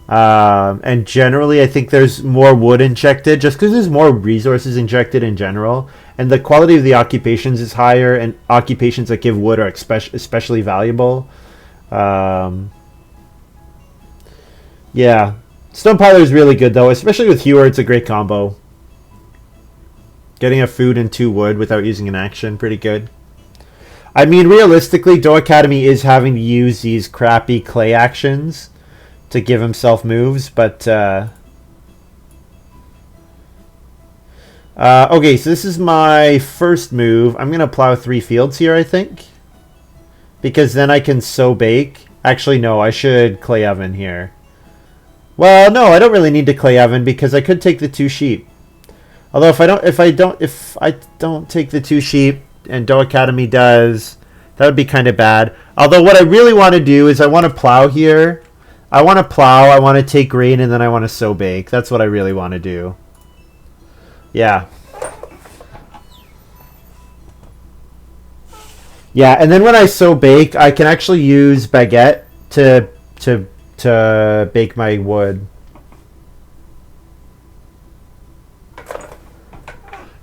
And generally, I think there's more wood injected just because there's more resources injected in general. And the quality of the occupations is higher, and occupations that give wood are especially valuable. Yeah. Stone Piler is really good, though, especially with Hewer. It's a great combo. Getting a food and 2 wood without using an action, pretty good. I mean, realistically, doeacademy is having to use these crappy clay actions to give himself moves, but okay, so this is my first move. I'm gonna plow 3 fields here, I think, because then I can sow bake. Actually, no, I should clay oven here. Well, no, I don't really need to clay oven because I could take the 2 sheep. Although if I don't take the 2 sheep and doeacademy does, that would be kind of bad. Although what I really want to do is I want to plow here. I want to plow, I want to take grain, and then I want to sow bake. That's what I really want to do. Yeah. Yeah, and then when I sow bake, I can actually use baguette to bake my wood.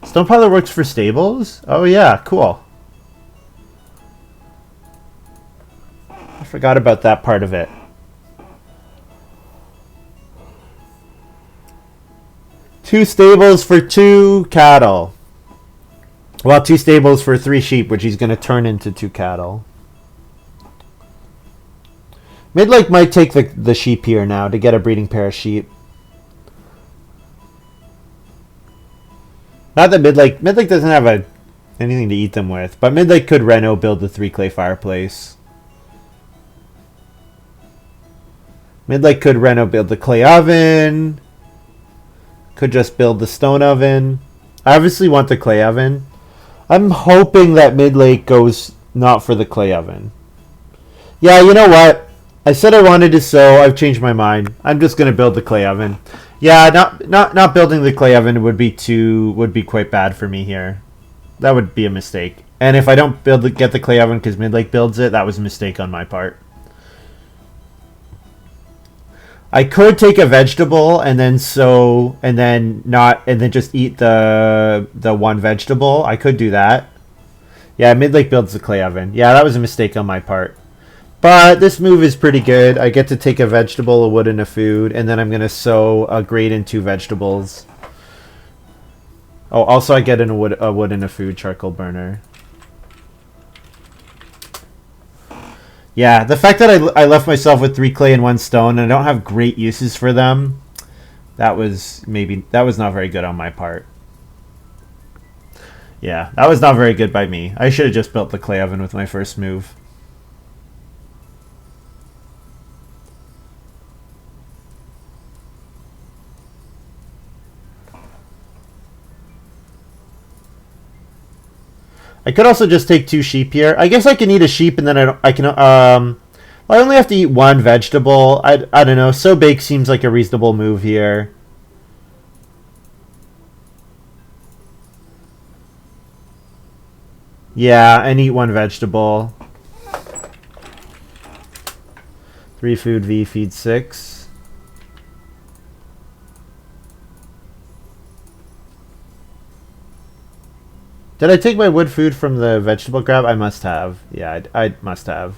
Stone Piler works for stables? Oh yeah, cool. I forgot about that part of it. 2 stables for 2 cattle. Well, 2 stables for 3 sheep, which he's going to turn into 2 cattle. Midlake might take the sheep here now to get a breeding pair of sheep. Not that Midlake doesn't have anything to eat them with, but Midlake could reno build the 3 clay fireplace. Midlake could reno build the clay oven. Could just build the stone oven. I obviously want the clay oven. I'm hoping that Midlake goes not for the clay oven. Yeah, you know what? I said I wanted to sow. I've changed my mind. I'm just going to build the clay oven. Yeah, not building the clay oven would be quite bad for me here. That would be a mistake. And if I don't get the clay oven because Midlake builds it, that was a mistake on my part. I could take a vegetable and then sow and then just eat the 1 vegetable. I could do that. Yeah, Midlake builds the clay oven. Yeah, that was a mistake on my part. But this move is pretty good. I get to take a vegetable, a wood, and a food, and then I'm going to sow a grain and 2 vegetables. Oh, also I get a wood and a food charcoal burner. Yeah, the fact that I left myself with 3 clay and 1 stone, and I don't have great uses for them, that was not very good on my part. Yeah, that was not very good by me. I should have just built the clay oven with my first move. I could also just take 2 sheep here. I guess I can eat a sheep and then I can I only have to eat 1 vegetable. I don't know. So bake seems like a reasonable move here. Yeah, and eat 1 vegetable. 3 food V feed 6. Did I take my wood food from the vegetable grab? I must have. Yeah, I must have.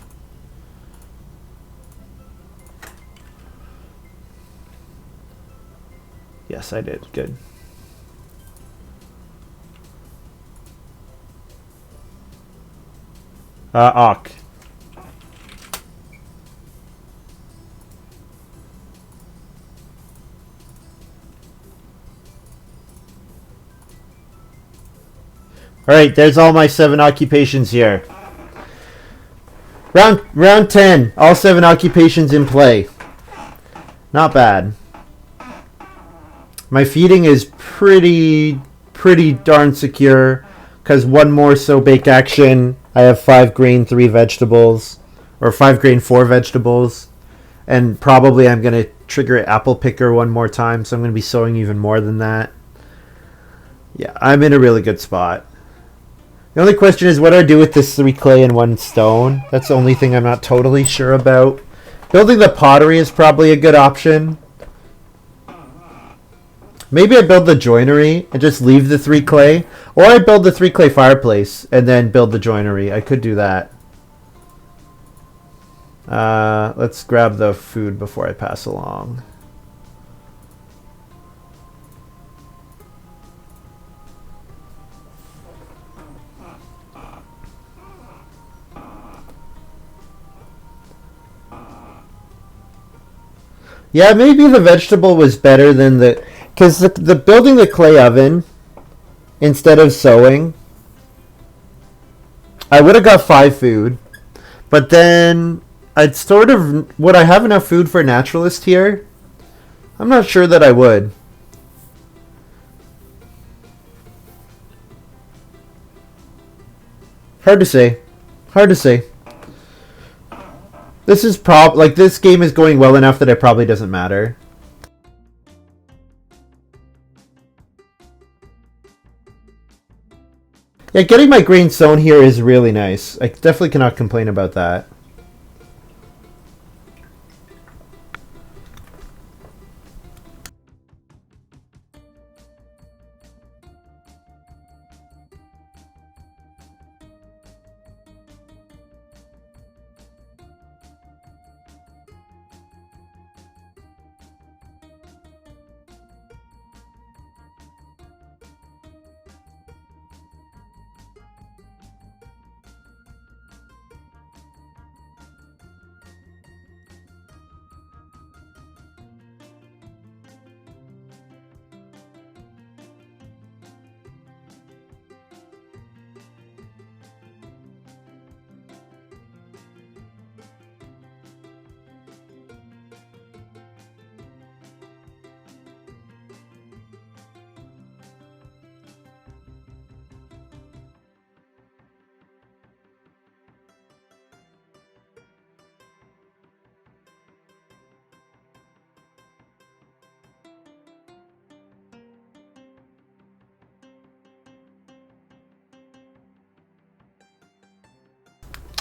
Yes, I did. Good. Awk. Alright, there's all my 7 occupations here. Round 10. All 7 occupations in play. Not bad. My feeding is pretty darn secure, because 1 more so bake action. I have 5 grain, 3 vegetables, or 5 grain, 4 vegetables, and probably I'm going to trigger apple picker 1 more time, so I'm going to be sowing even more than that. Yeah, I'm in a really good spot. The only question is what do I do with this 3 clay and 1 stone? That's the only thing I'm not totally sure about. Building the pottery is probably a good option. Maybe I build the joinery and just leave the 3 clay. Or I build the 3 clay fireplace and then build the joinery. I could do that. Let's grab the food before I pass along. Yeah, maybe the vegetable was better than the... Because the building the clay oven instead of sewing, I would have got 5 food. But then I'd sort of... Would I have enough food for Naturalist here? I'm not sure that I would. Hard to say. Hard to say. This is this game is going well enough that it probably doesn't matter. Yeah, getting my grain sown here is really nice. I definitely cannot complain about that.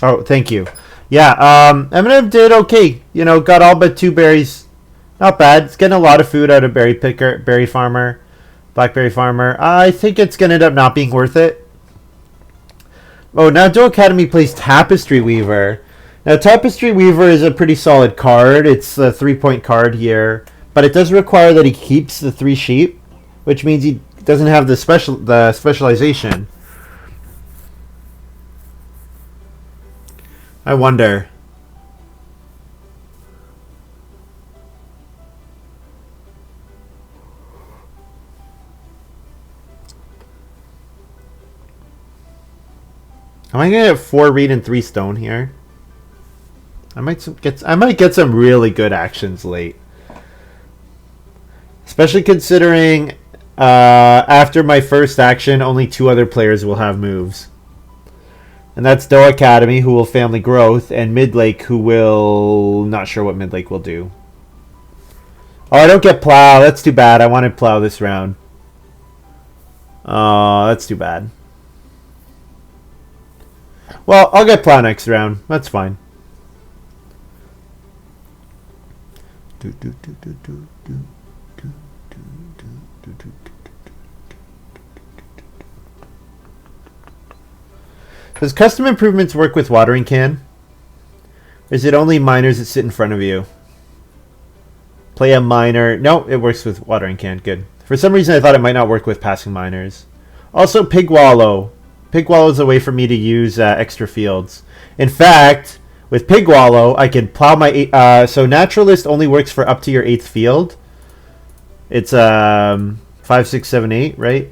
Oh, thank you. Yeah, MandM did okay. You know, got all but 2 berries. Not bad. It's getting a lot of food out of berry farmer, blackberry farmer. I think it's gonna end up not being worth it. Oh, now doeacademy plays Tapestry Weaver. Now, Tapestry Weaver is a pretty solid card. It's a 3-point card here, but it does require that he keeps the 3 sheep, which means he doesn't have the specialization. I wonder. Am I gonna get 4 reed and 3 stone here? I might get some really good actions late. Especially considering after my first action, only 2 other players will have moves. And that's doeacademy, who will family growth, and midlake, who will... not sure what midlake will do. Oh, I don't get plow. That's too bad. I wanted plow this round. Oh, that's too bad. Well, I'll get plow next round. That's fine. Does custom improvements work with watering can? Or is it only miners that sit in front of you? Play a miner. No, it works with watering can. Good. For some reason, I thought it might not work with passing miners. Also, pig wallow. Pig wallow is a way for me to use extra fields. In fact, with pig wallow, I can plow my... so naturalist only works for up to your 8th field. It's 5, 6, 7, 8, right?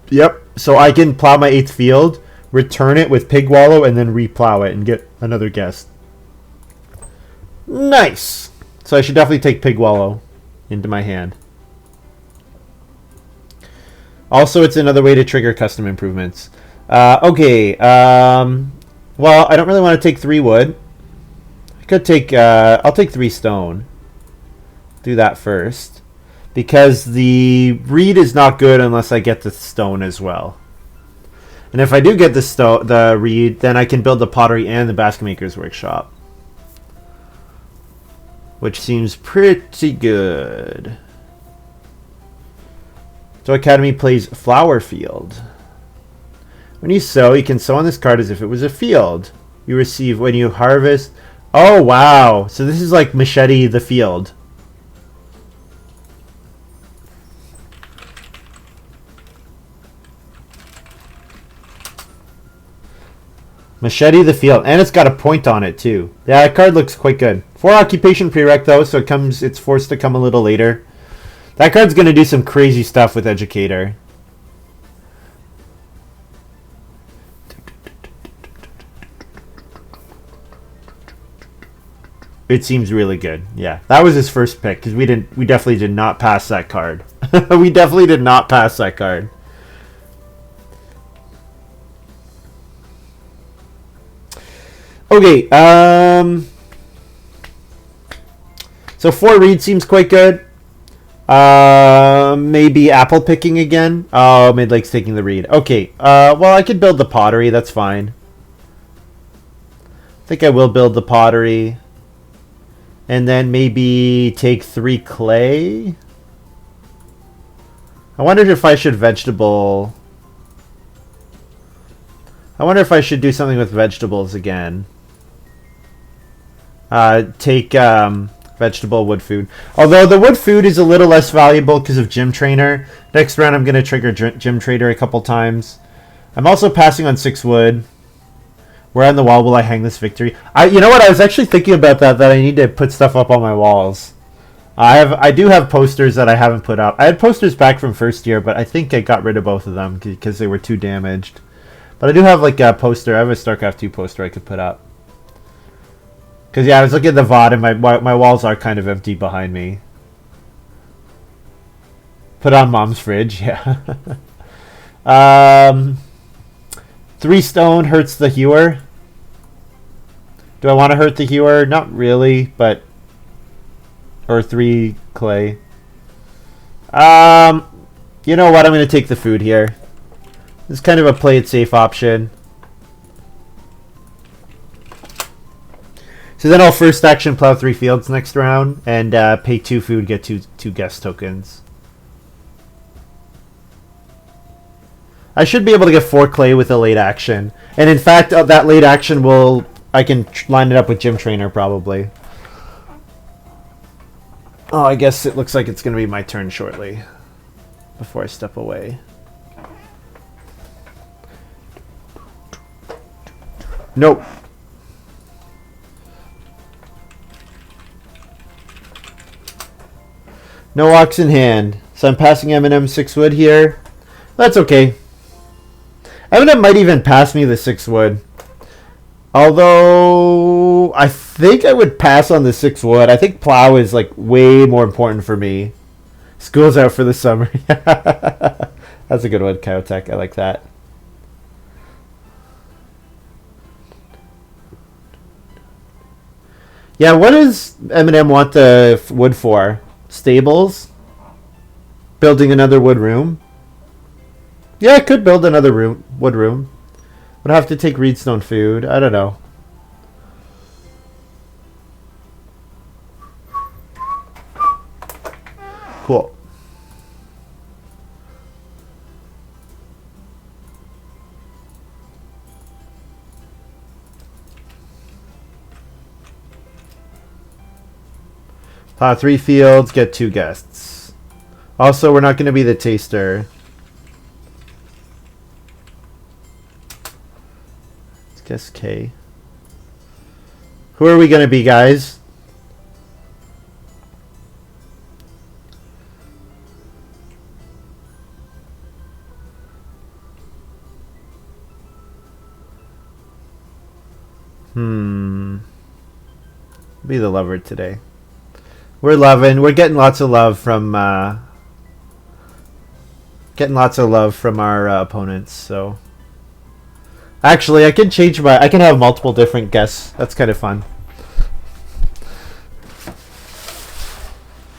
Yep. So I can plow my 8th field, return it with pig wallow, and then replow it and get another guest. Nice. So I should definitely take pig wallow into my hand. Also, it's another way to trigger custom improvements. Okay. Well, I don't really want to take 3 wood. I could take... I'll take 3 stone. Do that first. Because the reed is not good unless I get the stone as well. And if I do get the reed, then I can build the pottery and the basket maker's workshop. Which seems pretty good. So Academy plays Flower Field. When you sow, you can sow on this card as if it was a field. You receive when you harvest. Oh, wow. So this is like Machete the Field. Machete the Field. And it's got a point on it, too. Yeah, that card looks quite good. 4 occupation prereq, though, so it's forced to come a little later. That card's going to do some crazy stuff with Educator. It seems really good. Yeah, that was his first pick, because we definitely did not pass that card. We definitely did not pass that card. Okay, so 4 reed seems quite good. Maybe apple picking again. Oh, midlake's taking the reed. Okay, well, I could build the pottery. That's fine. I think I will build the pottery. And then maybe take 3 clay. I wondered if I should vegetable... I wonder if I should do something with vegetables again. Take vegetable wood food. Although the wood food is a little less valuable because of Gym Trainer. Next round I'm going to trigger Gym Trainer a couple times. I'm also passing on 6 wood. Where on the wall will I hang this victory? You know what? I was actually thinking about that I need to put stuff up on my walls. I do have posters that I haven't put up. I had posters back from first year, but I think I got rid of both of them because they were too damaged. But I do have like a poster. I have a StarCraft 2 poster I could put up. Because, yeah, I was looking at the VOD and my walls are kind of empty behind me. Put on Mom's fridge, yeah. 3 stone hurts the hewer. Do I want to hurt the hewer? Not really, but... Or 3 clay. You know what? I'm going to take the food here. This is kind of a play it safe option. So then I'll first action plow 3 fields next round and pay 2 food, get 2 guest tokens. I should be able to get 4 clay with a late action. And in fact, that late action I can line it up with Gym Trainer probably. Oh, I guess it looks like it's going to be my turn shortly before I step away. Nope. No ox in hand. So I'm passing MandM 6 wood here. That's okay. M&M might even pass me the 6 wood. Although, I think I would pass on the 6 wood. I think plow is like way more important for me. School's out for the summer. That's a good one, Cowtech. I like that. Yeah, what does M&M want the wood for? Stables? Building another wood room? Yeah, I could build another wood room. Would have to take reedstone food. I don't know. Cool. Plow 3 fields, get 2 guests. Also, we're not going to be the taster. Let's guess K. Who are we going to be, guys? Be the lover today. We're loving. We're getting lots of love from our opponents. So actually, I can change my. I can have multiple different guests. That's kind of fun.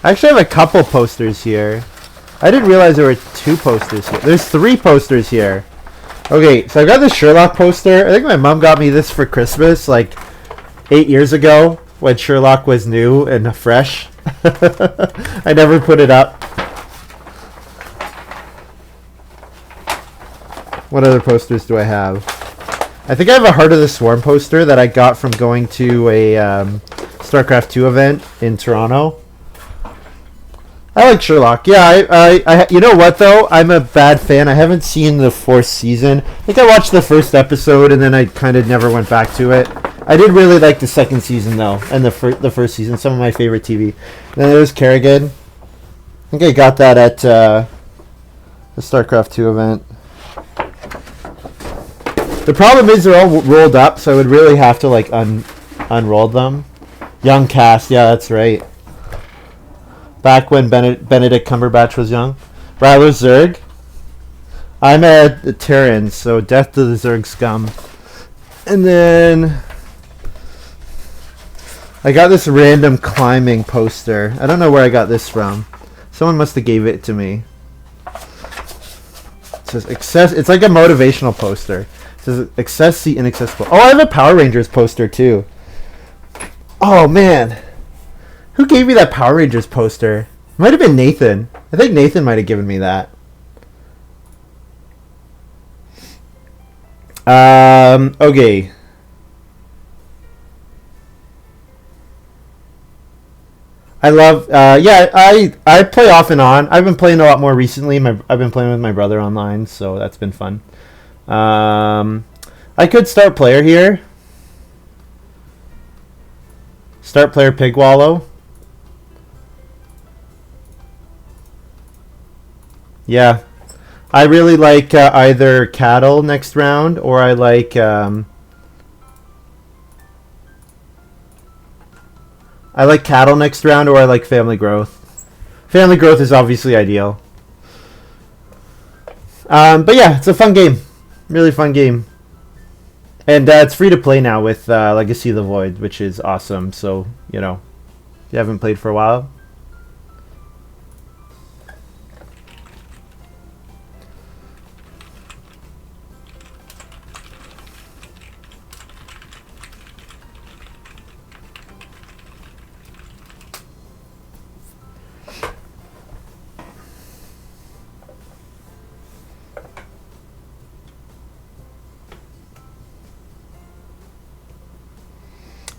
I actually have a couple posters here. I didn't realize there were 2 posters here. There's 3 posters here. Okay, so I got this Sherlock poster. I think my mom got me this for Christmas like 8 years ago when Sherlock was new and fresh. I never put it up. What other posters do I have? I think I have a Heart of the Swarm poster that I got from going to a StarCraft 2 event in Toronto. I like Sherlock. Yeah, I you know what though? I'm a bad fan. I haven't seen the 4th season. I think I watched the first episode and then I kind of never went back to it. I did really like the 2nd season though, and the first season. Some of my favorite TV. And then there's Kerrigan. I think I got that at the StarCraft 2 event. The problem is they're all rolled up, so I would really have to like unroll them. Young cast, yeah, that's right. Back when Benedict Cumberbatch was young. Ryler Zerg. I'm a Terran, so death to the Zerg scum. And then I got this random climbing poster. I don't know where I got this from. Someone must have gave it to me. It says it's like a motivational poster. It says access the inaccessible. Oh, I have a Power Rangers poster too. Oh man. Who gave me that Power Rangers poster? It might have been Nathan. I think Nathan might have given me that. Okay. I love, yeah, I play off and on. I've been playing a lot more recently. I've been playing with my brother online, so that's been fun. I could start player here. Start player Pigwallow. Yeah. I really like either Cattle next round, or I like... I like Cattle next round, or I like Family Growth. Family Growth is obviously ideal. But yeah, it's a fun game. Really fun game. And it's free to play now with Legacy of the Void, which is awesome. So, you know, if you haven't played for a while.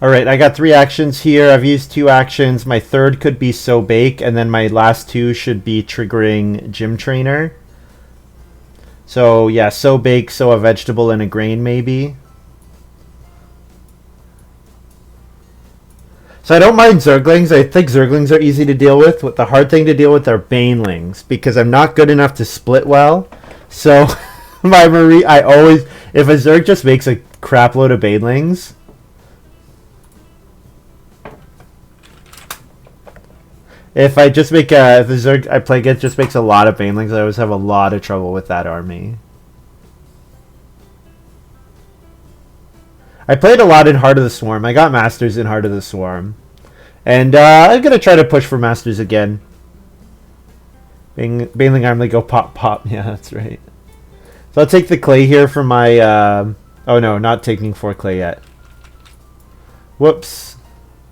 Alright, I got 3 actions here. I've used 2 actions. My third could be Sow Bake, and then my last 2 should be triggering Gym Trainer. So, yeah, Sow Bake, sow a vegetable and a grain, maybe. So I don't mind Zerglings. I think Zerglings are easy to deal with. What the hard thing to deal with are Banelings, because I'm not good enough to split well. So My Marie, I always, if a Zerg just makes a crap load of banelings, if I just make if the Zerg I play against just makes a lot of banelings, I always have a lot of trouble with that army. I played a lot in Heart of the Swarm. I got Masters in Heart of the Swarm. And I'm going to try to push for Masters again. Baneling Army go pop pop. Yeah, that's right. So I'll take the clay here for my... oh no, not taking 4 clay yet. Whoops.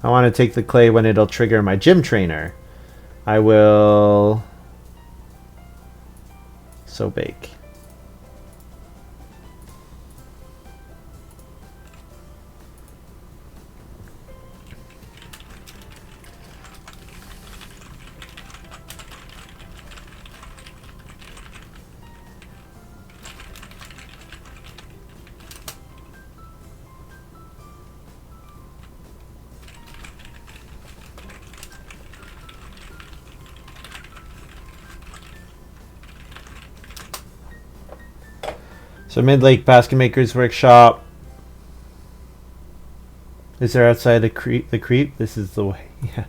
I want to take the clay when it'll trigger my gym trainer. I will... So bake. So Midlake Basket Maker's Workshop. Is there outside the creep? The creep? This is the way. Yeah.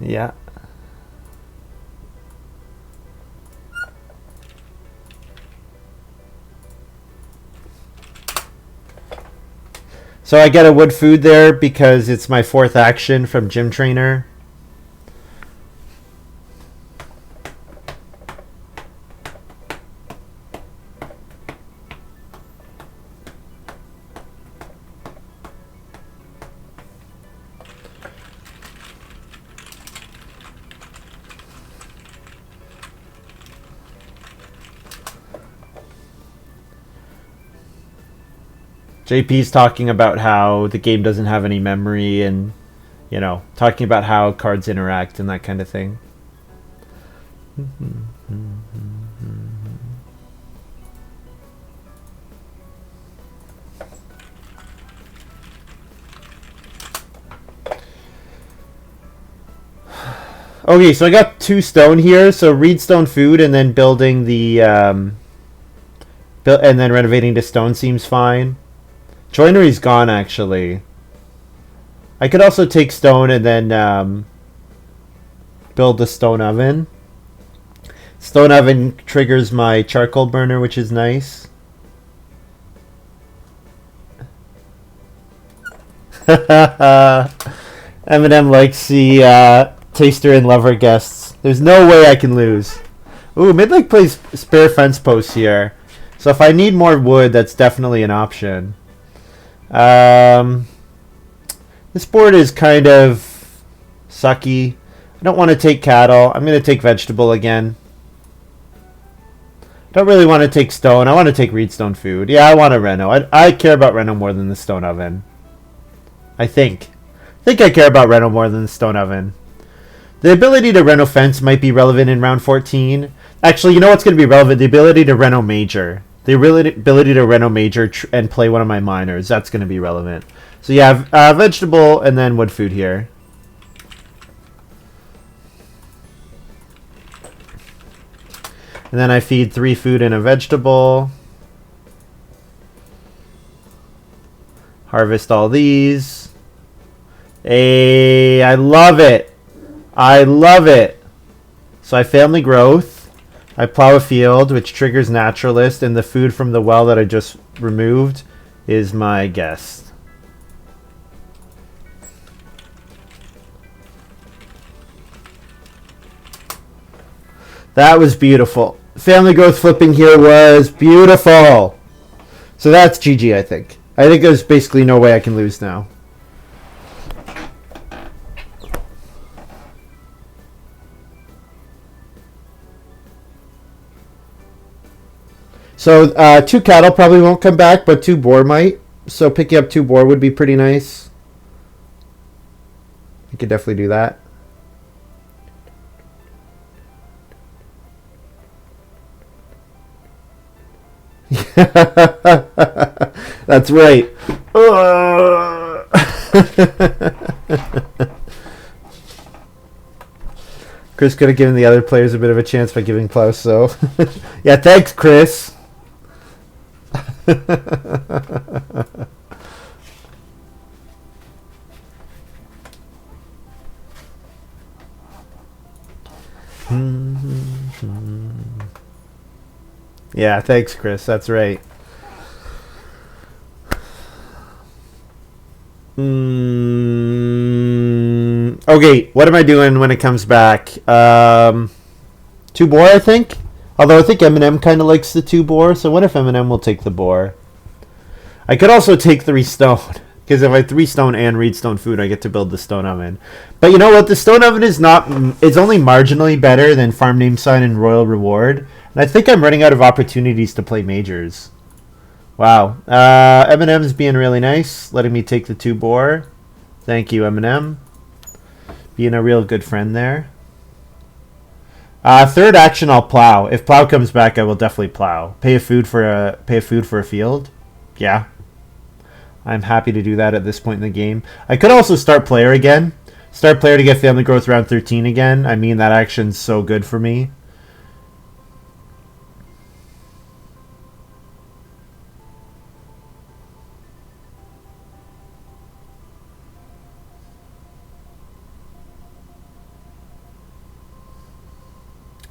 Yeah. So I get a wood food there because it's my 4th action from Gym Trainer. JP's talking about how the game doesn't have any memory and, you know, talking about how cards interact and that kind of thing. Okay, so I got 2 stone here, so reed stone food and then building the and then renovating to stone seems fine. Joinery's gone, actually. I could also take stone and then build the stone oven. Stone oven triggers my charcoal burner, which is nice. MandM likes the taster and lover guests. There's no way I can lose. Ooh, Midlake plays spare fence posts here. So if I need more wood, that's definitely an option. This board is kind of sucky. I don't want to take cattle. I'm going to take vegetable again. Don't really want to take stone. I want to take reedstone food. Yeah, I want a reno. I care about reno more than the stone oven. I think I care about reno more than the stone oven. The ability to reno fence might be relevant in round 14. Actually, you know what's going to be relevant? The ability to reno major. The ability to reno major and play one of my miners. That's going to be relevant. So yeah, vegetable and then wood food here. And then I feed 3 food and a vegetable. Harvest all these. Hey, I love it. I love it. So I family growth. I plow a field, which triggers Naturalist, and the food from the well that I just removed is my guest. That was beautiful. Family growth flipping here was beautiful. So that's GG, I think. I think there's basically no way I can lose now. So 2 cattle probably won't come back, but 2 boar might. So picking up 2 boar would be pretty nice. You could definitely do that. That's right. Chris could have given the other players a bit of a chance by giving plow. So, yeah, thanks, Chris. Yeah, thanks, Chris. That's right. Okay, what am I doing when it comes back? 2 boar, I think. Although I think MandM kind of likes the 2 boar, so what if MandM will take the boar? I could also take 3 stone, because if I 3 stone and reed stone food, I get to build the stone oven. But you know what? The stone oven is not. It's only marginally better than farm name sign and royal reward, and I think I'm running out of opportunities to play majors. Wow. MandM's being really nice, letting me take the 2 boar. Thank you, MandM. Being a real good friend there. Third action, I'll plow. If plow comes back, I will definitely plow. Pay a food for a field. Yeah. I'm happy to do that at this point in the game. I could also start player again. Start player to get family growth around 13 again. I mean, that action's so good for me.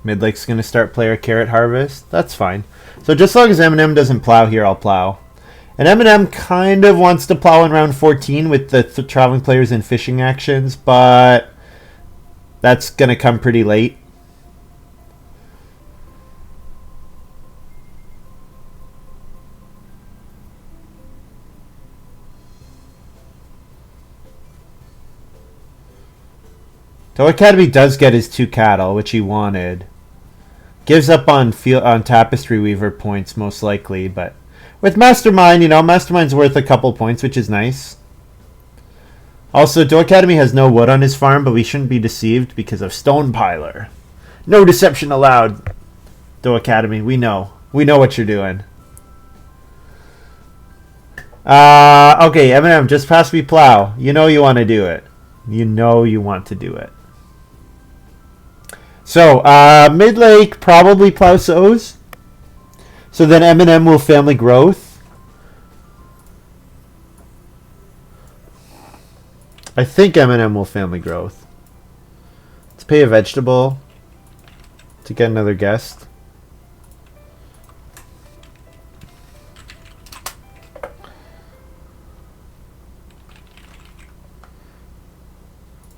Midlake's going to start player carrot harvest. That's fine. So just as long as MandM doesn't plow here, I'll plow. And MandM kind of wants to plow in round 14 with the traveling players and fishing actions, but that's going to come pretty late. doeacademy does get his 2 cattle, which he wanted. Gives up on tapestry weaver points most likely, but with mastermind, you know, mastermind's worth a couple points, which is nice. Also, doeacademy has no wood on his farm, but we shouldn't be deceived because of stone piler. No deception allowed. doeacademy, we know what you're doing. Okay, MandM, just pass me plow. You know you want to do it. You know you want to do it. So, midlake probably plow sows. So then MandM will family growth. I think MandM will family growth. Let's pay a vegetable to get another guest.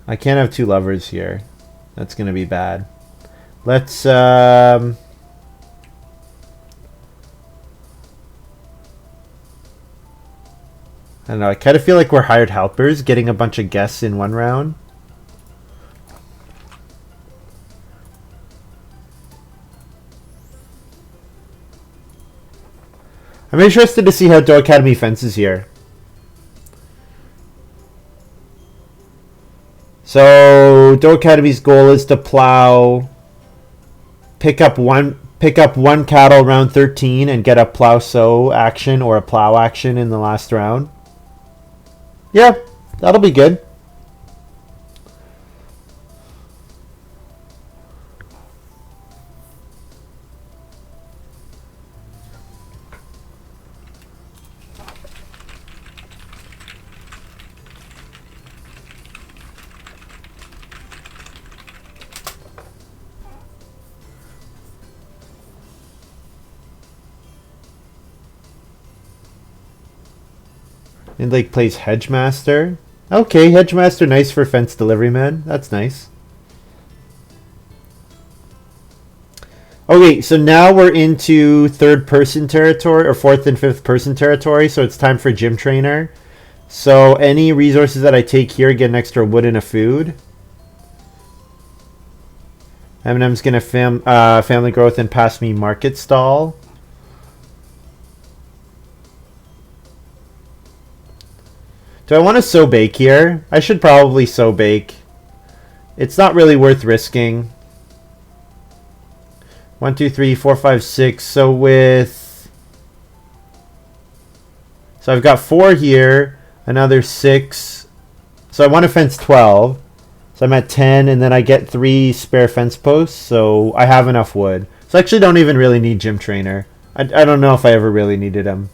I can't have 2 lovers here. That's going to be bad. Let's I don't know, I kind of feel like we're hired helpers getting a bunch of guests in one round. I'm interested to see how doeacademy fences here. So doeacademy's goal is to plow, pick up one cattle round 13 and get a plow sow action or a plow action in the last round. Yeah, that'll be good. And like plays Hedgemaster. Okay, Hedgemaster, nice for fence delivery man. That's nice. Okay, so now we're into 3rd person territory, or 4th and 5th person territory, so it's time for gym trainer. So any resources that I take here get an extra wood and a food. MandM's gonna family growth and pass me market stall. Do I want to sow bake here? I should probably sow bake. It's not really worth risking. 1, 2, 3, 4, 5, 6. So I've got 4 here, another 6. So I want to fence 12. So I'm at 10, and then I get 3 spare fence posts, so I have enough wood. So I actually don't even really need Gym Trainer. I don't know if I ever really needed him.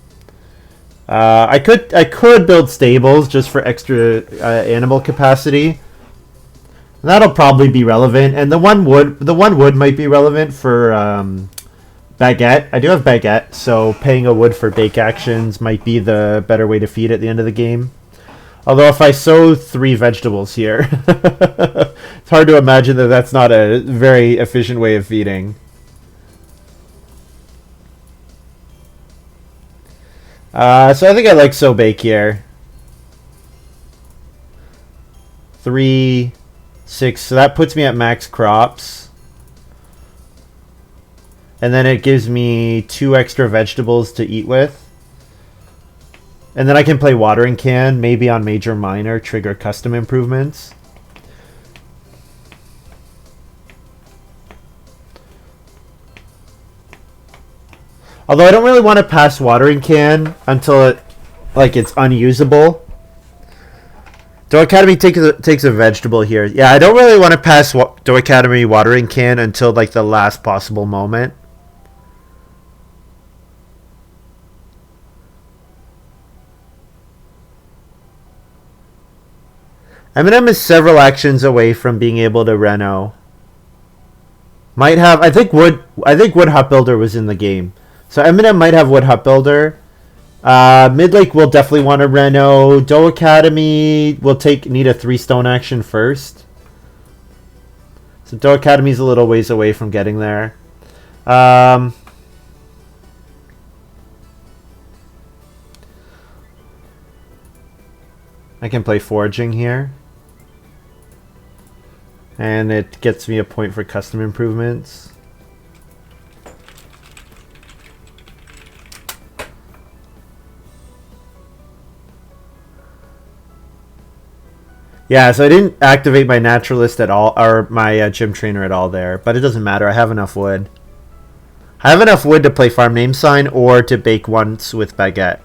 I could build stables just for extra animal capacity. That'll probably be relevant, and the one wood might be relevant for baguette. I do have baguette, so paying a wood for bake actions might be the better way to feed at the end of the game. Although if I sow 3 vegetables here, it's hard to imagine that that's not a very efficient way of feeding. So I think I like sow bake here. 3, 6, so that puts me at max crops. And then it gives me 2 extra vegetables to eat with. And then I can play watering can, maybe on major minor, trigger custom improvements. Although I don't really want to pass watering can until it's unusable. doeacademy takes a vegetable here. Yeah, I don't really want to pass doeacademy watering can until like the last possible moment. MandM is several actions away from being able to reno. Might have. I think wood hut builder was in the game, so MandM might have wood hut builder. Midlake will definitely want to reno. doeacademy will need a 3 stone action first. So doeacademy's a little ways away from getting there. I can play foraging here. And it gets me a point for custom improvements. Yeah, so I didn't activate my naturalist at all, or my gym trainer at all there, but it doesn't matter. I have enough wood. I have enough wood to play farm name sign or to bake once with baguette.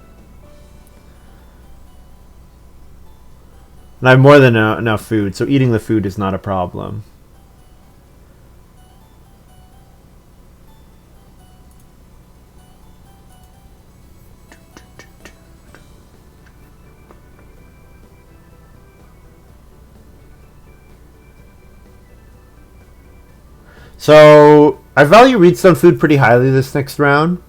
And I have more than enough food, so eating the food is not a problem. So I value Reedstone food pretty highly this next round.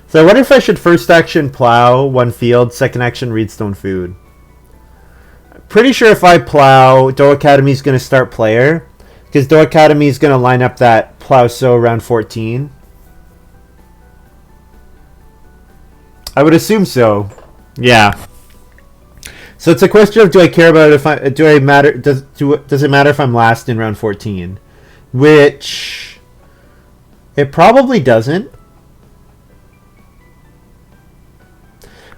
So I wonder if I should first action plow 1 field, second action Reedstone food. Pretty sure if I plow, doeacademy is going to start player, because doeacademy is going to line up that plow sow around 14. I would assume so. Yeah. So it's a question of, do I care about it? Does it matter if I'm last in round 14? Which it probably doesn't.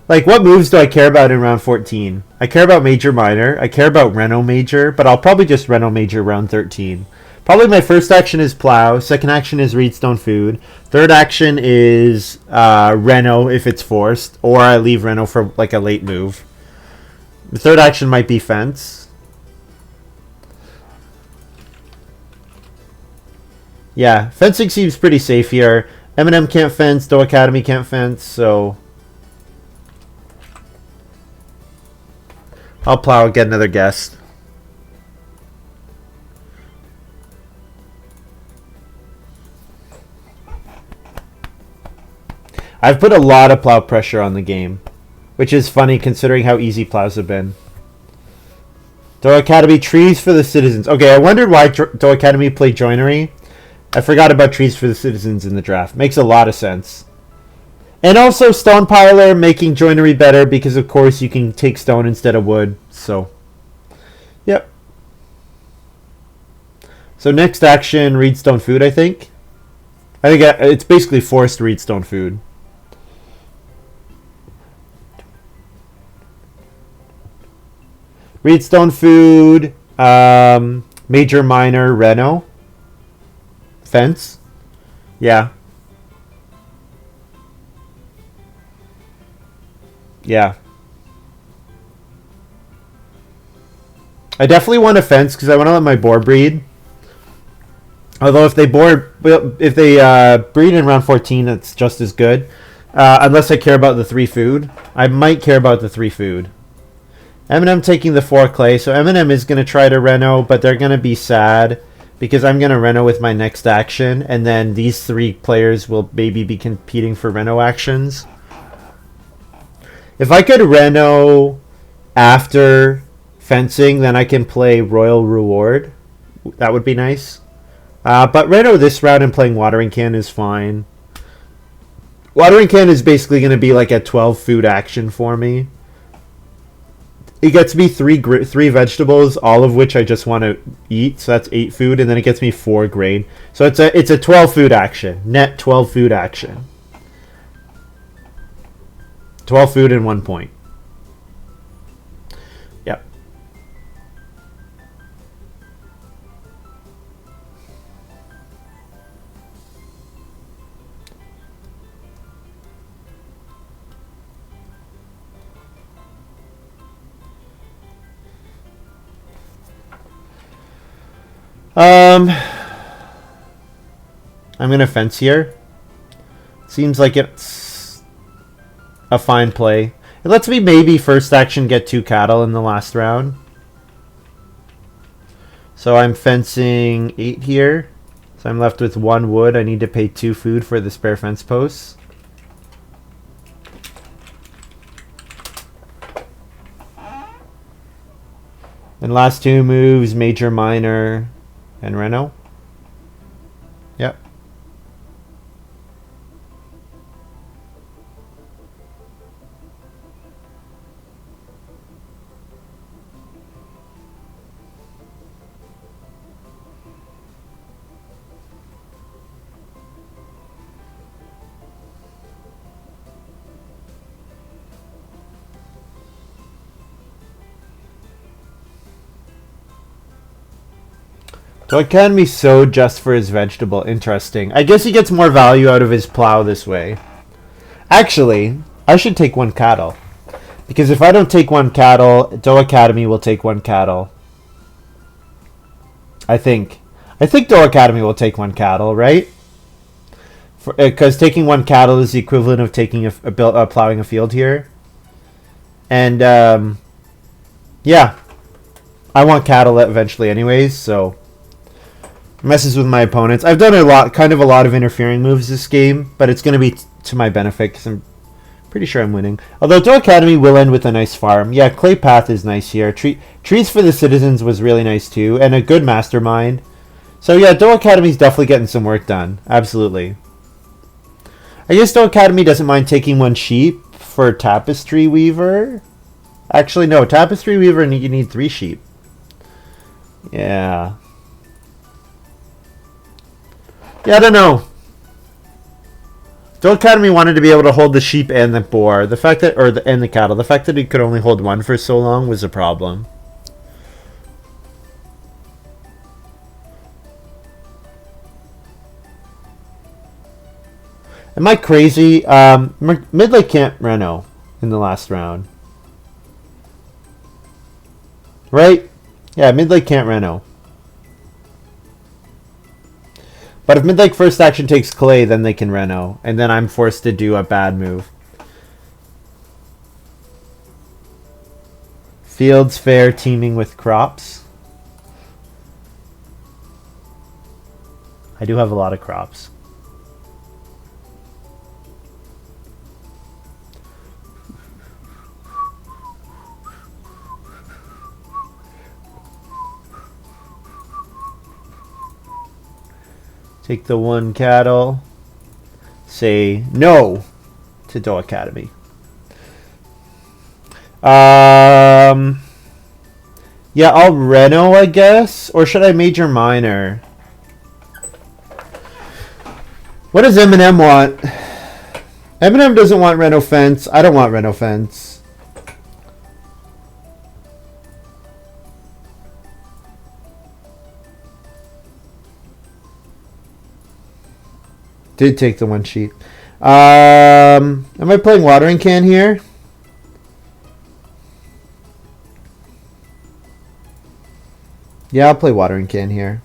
Like, what moves do I care about in round 14? I care about major minor. I care about reno major, but I'll probably just reno major round 13. Probably my first action is plow. Second action is Reedstone food. Third action is reno if it's forced, or I leave reno for like a late move. The third action might be fence. Yeah, fencing seems pretty safe here. MandM can't fence, doeacademy can't fence, so I'll plow and get another guest. I've put a lot of plow pressure on the game, which is funny considering how easy plows have been. doeacademy trees for the citizens. Okay, I wondered why doeacademy played joinery. I forgot about trees for the citizens in the draft. Makes a lot of sense. And also stone piler making joinery better because of course you can take stone instead of wood. So, yep. So next action, Reedstone food, I think. I think it's basically forced Reedstone food. Reedstone food, major minor reno. Fence. Yeah. Yeah. I definitely want a fence because I want to let my boar breed. Although if they breed in round 14, it's just as good. Unless I care about the 3 food. I might care about the 3 food. MandM taking the 4 clay. So MandM is going to try to reno, but they're going to be sad because I'm going to reno with my next action. And then these 3 players will maybe be competing for reno actions. If I could reno after fencing, then I can play Royal Reward. That would be nice. But reno this round and playing Watering Can is fine. Watering Can is basically going to be like a 12 food action for me. It gets me 3 vegetables, all of which I just want to eat. So that's 8 food, and then it gets me 4 grain. So it's a 12 food action. Net 12 food action. 12 food and 1 point. Yep. I'm going to fence here. Seems like it's a fine play. It lets me maybe first action get 2 cattle in the last round. So I'm fencing 8 here. So I'm left with 1 wood. I need to pay 2 food for the spare fence posts. And last 2 moves, major, minor, and reno. Yep. doeacademy sowed just for his vegetable. Interesting. I guess he gets more value out of his plow this way. Actually, I should take 1 cattle. Because if I don't take 1 cattle, doeacademy will take 1 cattle. I think doeacademy will take 1 cattle, right? Because taking 1 cattle is the equivalent of taking plowing a field here. And, yeah. I want cattle eventually anyways, so... messes with my opponents. I've done a lot of interfering moves this game, but it's going to be to my benefit because I'm pretty sure I'm winning. Although doeacademy will end with a nice farm. Yeah, clay path is nice here. Trees for the citizens was really nice too, and a good mastermind. So yeah, doeacademy's definitely getting some work done. Absolutely. I guess doeacademy doesn't mind taking 1 sheep for tapestry weaver. Actually, no, tapestry weaver you need 3 sheep. Yeah. Yeah, I don't know. doeacademy wanted to be able to hold the sheep and the boar. The fact that, and the cattle. The fact that he could only hold 1 for so long was a problem. Am I crazy? Midlake can't reno in the last round. Right? Yeah, midlake can't reno. But if midlake first action takes clay, then they can reno. And then I'm forced to do a bad move. Fields fair teeming with crops. I do have a lot of crops. Take the 1 cattle. Say no to doeacademy. Yeah, I'll reno, I guess. Or should I major minor? What does MandM want? MandM doesn't want reno fence. I don't want reno fence. Did take the 1 sheep. Am I playing Watering Can here? Yeah, I'll play watering can here.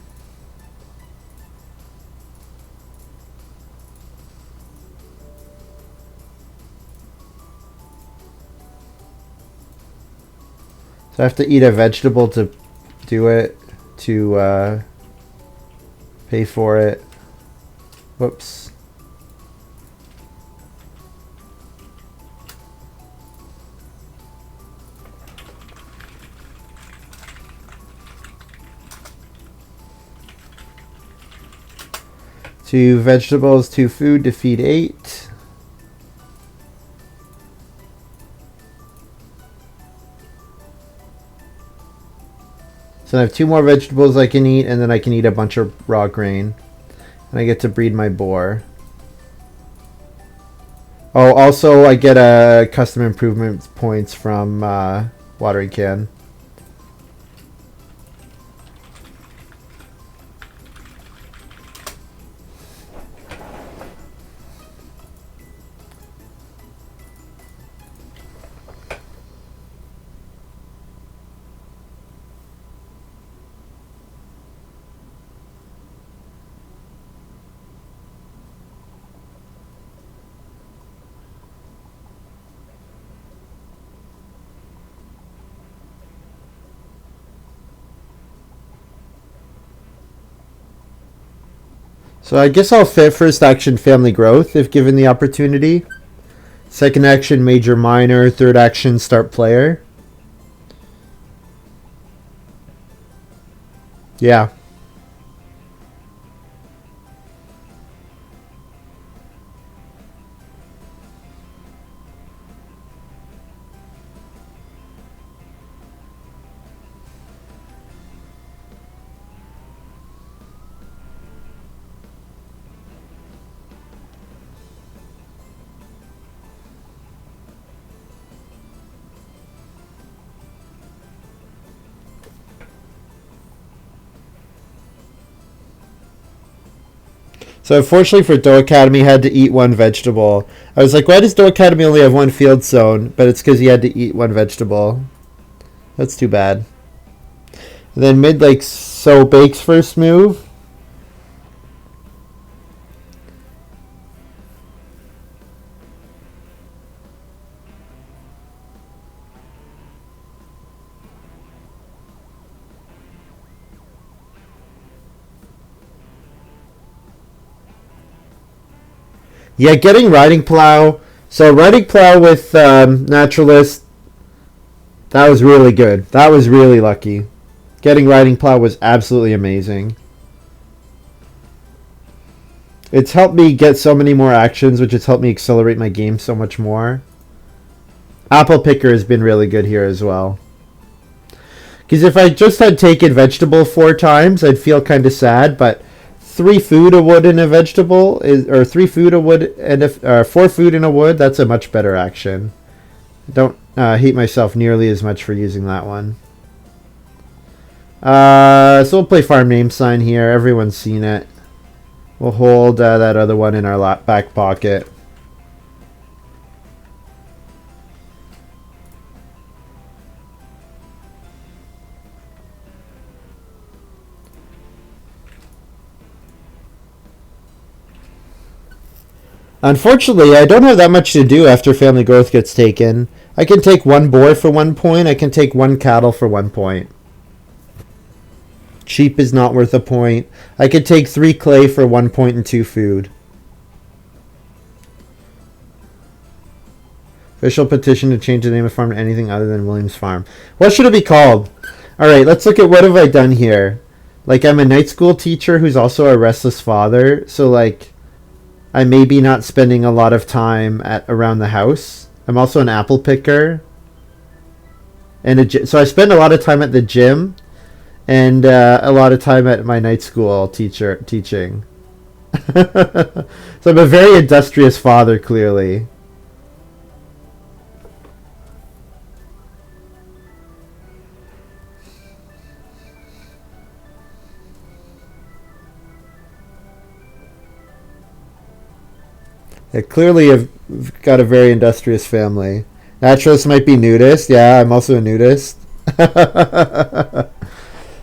So I have to eat a vegetable to do it, to pay for it. Whoops. Two vegetables, two food to feed 8. So I have 2 more vegetables I can eat, and then I can eat a bunch of raw grain. And I get to breed my boar. Oh, also I get a custom improvement points from watering can. So I guess I'll fit first action family growth if given the opportunity. Second action major minor. Third action start player. Yeah. So unfortunately for doeacademy, had to eat 1 vegetable. I was like, why does doeacademy only have 1 field zone? But it's because he had to eat 1 vegetable. That's too bad. And then midlake so bakes first move. Yeah, getting riding plow. So riding plow with naturalist. That was really good. That was really lucky. Getting riding plow was absolutely amazing. It's helped me get so many more actions, which has helped me accelerate my game so much more. Apple picker has been really good here as well. Because if I just had taken vegetable 4 times, I'd feel kind of sad. But 3 food, a wood, and a vegetable is, or 3 food, a wood, and 4 food and a wood. That's a much better action. I don't hate myself nearly as much for using that one. So we'll play farm name sign here. Everyone's seen it. We'll hold that other one in our back pocket. Unfortunately, I don't have that much to do after family growth gets taken. I can take 1 boar for 1 point. I can take 1 cattle for 1 point. Sheep is not worth a point. I could take 3 clay for 1 point and 2 food. Official petition to change the name of farm to anything other than Williams Farm. What should it be called? Alright, let's look at what have I done here. Like, I'm a night school teacher who's also a restless father. So, like, I may be not spending a lot of time around the house. I'm also an apple picker. And so I spend a lot of time at the gym. And a lot of time at my night school teaching. So I'm a very industrious father, clearly. I clearly have got a very industrious family. Naturalist might be nudist. Yeah, I'm also a nudist.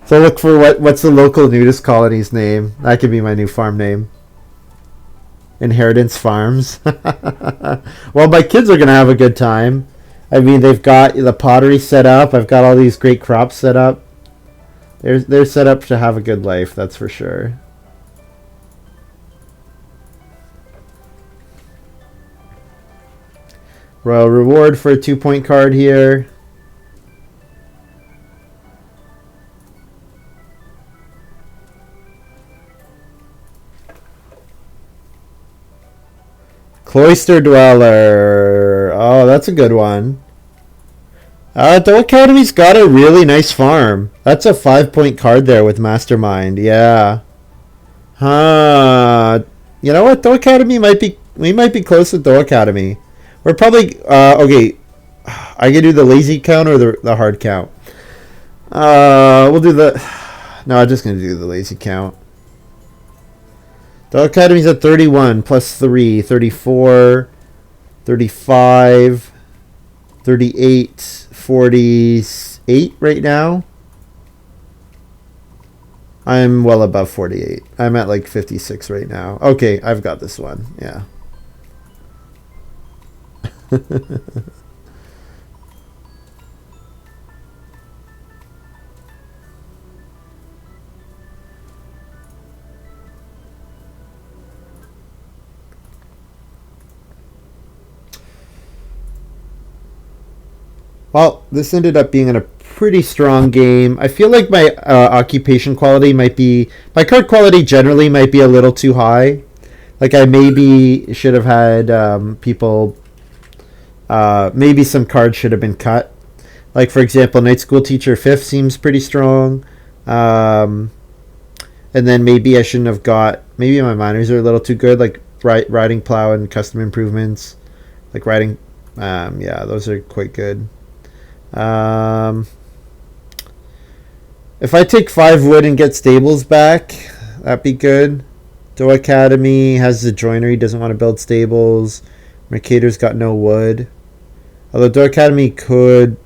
So So look for what's the local nudist colony's name. That could be my new farm name. Inheritance Farms. Well, my kids are gonna have a good time. I mean, they've got the pottery set up. I've got all these great crops set up. They're set up to have a good life, that's for sure. Royal reward for a 2-point card here. Cloister Dweller. Oh, that's a good one. doeacademy's got a really nice farm. That's a 5-point card there with Mastermind. Yeah. Huh. You know what? doeacademy might be. We might be close with doeacademy. We're probably okay. I can do the lazy count or the hard count. We'll do the. No, I'm just gonna do the lazy count. doeacademy's at 31 plus 3, 34, 35, 38, 48 right now. I'm well above 48. I'm at like 56 right now. Okay, I've got this one. Yeah. Well, this ended up being a pretty strong game. I feel like my occupation quality might be... My card quality generally might be a little too high. Like I maybe should have had people... maybe some cards should have been cut. Like for example, Night School Teacher 5th seems pretty strong. And then maybe I shouldn't have got... Maybe my minors are a little too good. Like riding plow and custom improvements. Like riding... yeah, those are quite good. If I take 5 wood and get stables back, that'd be good. doeacademy has the joinery, doesn't want to build stables. Mercator's got no wood. Although doeacademy could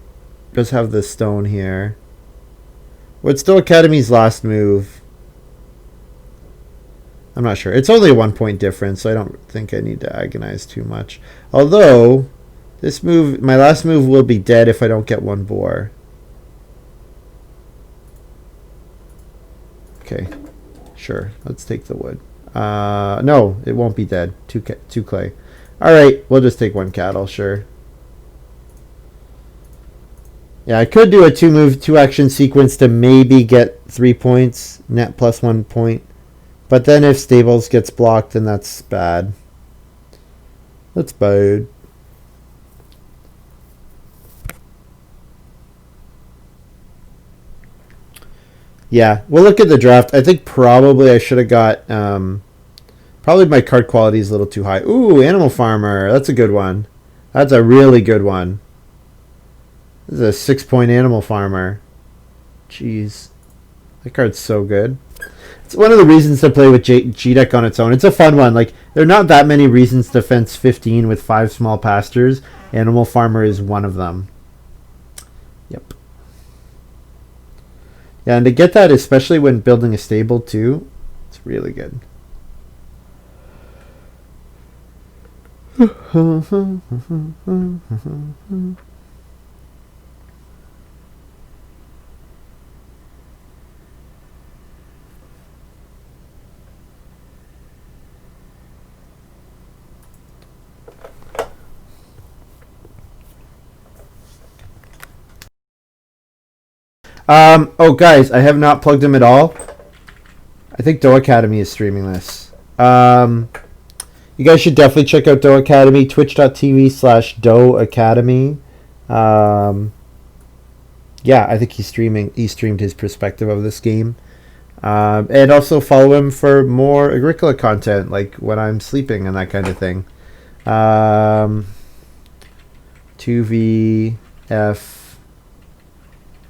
just have the stone here. What's doeacademy's last move? I'm not sure. It's only a 1-point difference, so I don't think I need to agonize too much. Although... This move, my last move will be dead if I don't get 1 boar. Okay, sure. Let's take the wood. No, it won't be dead. 2 clay. All right, we'll just take 1 cattle. Sure. Yeah, I could do a 2-move, 2-action sequence to maybe get 3 points net plus 1 point, but then if stables gets blocked, then that's bad. That's bad. Yeah, we'll look at the draft. I think probably I should have got... probably my card quality is a little too high. Ooh, Animal Farmer. That's a good one. That's a really good one. This is a 6-point Animal Farmer. Jeez. That card's so good. It's one of the reasons to play with G-Deck on its own. It's a fun one. Like, there are not that many reasons to fence 15 with 5 small pastures. Animal Farmer is one of them. Yep. Yeah, and to get that, especially when building a stable too, it's really good. Oh, guys, I have not plugged him at all. I think doeacademy is streaming this. You guys should definitely check out doeacademy, twitch.tv/doeacademy. Yeah, I think he's streaming. He streamed his perspective of this game. And also follow him for more Agricola content, like when I'm sleeping and that kind of thing. 2VF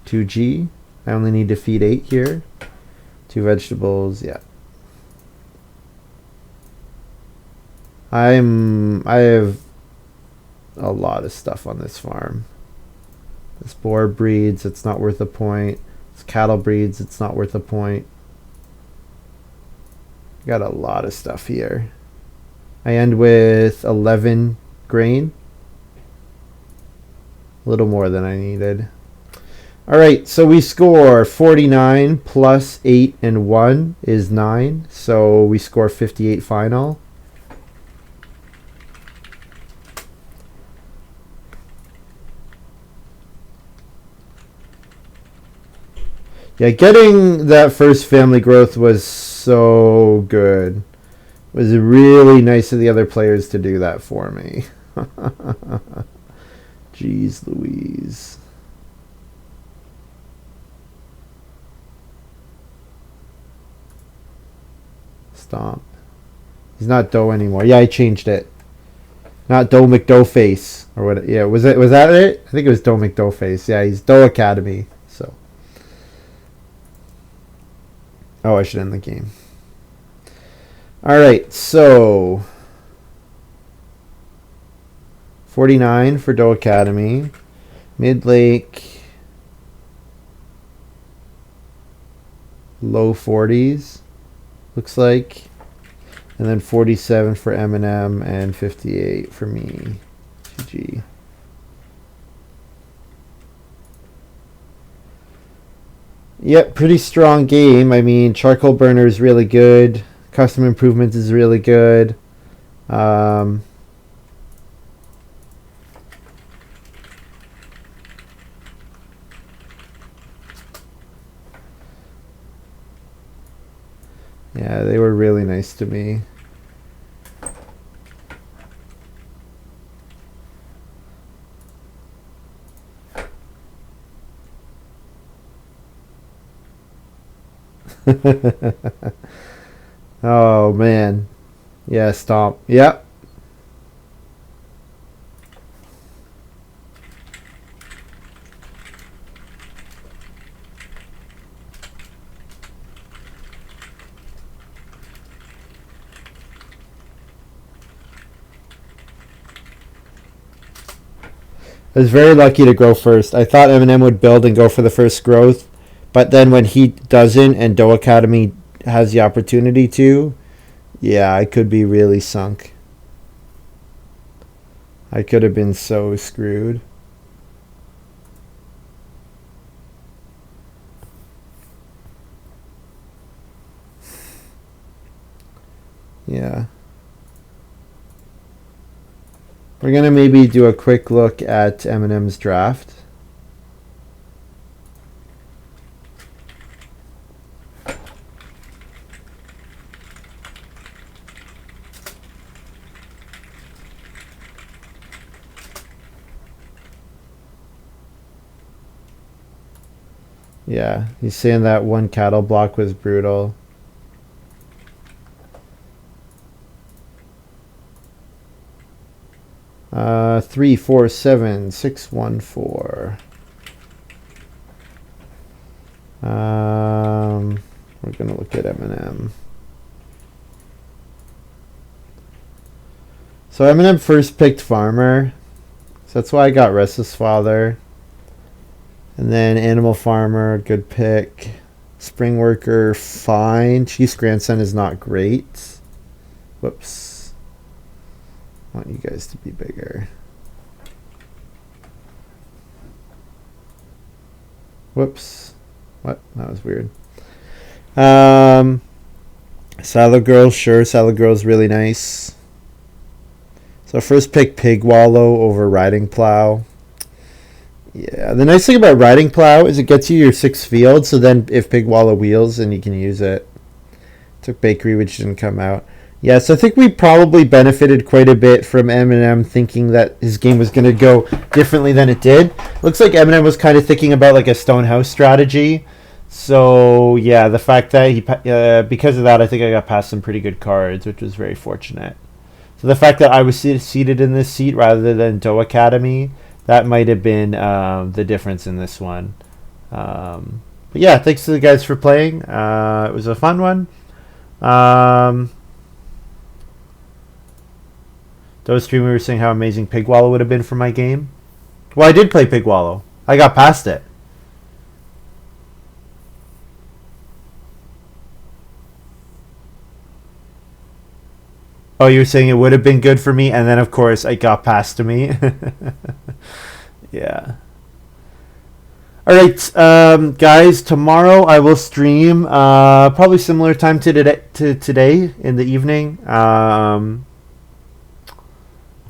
2G. I only need to feed 8 here. 2 vegetables, yeah. I have a lot of stuff on this farm. This boar breeds, it's not worth a point. It's cattle breeds. It's not worth a point. Got a lot of stuff here. I end with 11 grain. A little more than I needed. All right, so we score 49 plus 8 and 1 is 9. So we score 58 final. Yeah, getting that first family growth was so good. It was really nice of the other players to do that for me. Jeez Louise. Stomp. He's not Doe anymore. Yeah, I changed it. Not Doe McDoeface or what? Yeah, was that it? I think it was Doe McDoeface. Yeah, he's doeacademy. So. Oh, I should end the game. All right, so 49 for doeacademy, midlake, low 40s, looks like, and then 47 for MandM and 58 for me. GG. Yep, pretty strong game. I mean, charcoal burner is really good. Custom improvements is really good. Yeah, they were really nice to me. Oh man. Yeah, stomp. Yep. I was very lucky to go first. I thought MandM would build and go for the first growth, but then when he doesn't and doeacademy has the opportunity to, yeah, I could be really sunk. I could have been so screwed. Yeah. We're going to maybe do a quick look at MandM's draft. Yeah, he's saying that one cattle block was brutal. Uh, 3, 4, 7, 6, 1, 4. We're gonna look at MandM. So MandM first picked Farmer, so that's why I got Restless Father. And then Animal Farmer, good pick. Spring Worker, fine. Chief's Grandson is not great. Whoops. I want you guys to be bigger. Whoops. What? That was weird. Salad Girl, sure. Salad Girl's really nice. So first pick Pig Wallow over Riding Plow. Yeah, the nice thing about Riding Plow is it gets you your 6 fields, so then if Pig Wallow wheels, then you can use it. Took Bakery, which didn't come out. Yeah, so I think we probably benefited quite a bit from MandM thinking that his game was going to go differently than it did. Looks like MandM was kind of thinking about like a Stonehouse strategy. So yeah, the fact that he because of that, I think I got past some pretty good cards, which was very fortunate. So the fact that I was seated in this seat rather than doeacademy, that might have been the difference in this one. But yeah, thanks to the guys for playing. It was a fun one. Those streamers were saying how amazing Pig Wallow would have been for my game. Well, I did play Pig Wallow. I got past it. Oh, you're saying it would have been good for me, and then of course it got passed to me. Yeah. All right, guys. Tomorrow I will stream, probably similar time to today in the evening.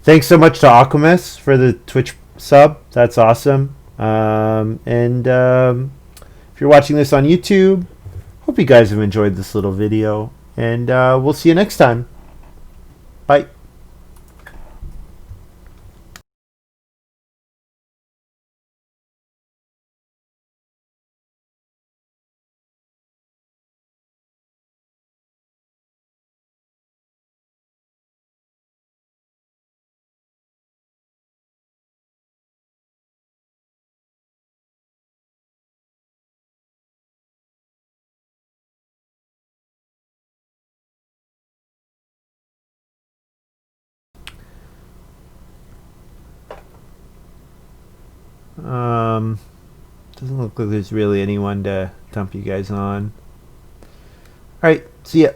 Thanks so much to Aquamus for the Twitch sub. That's awesome. And if you're watching this on YouTube, hope you guys have enjoyed this little video. And we'll see you next time. Bye. Um, doesn't look like there's really anyone to dump you guys on. All right, see ya.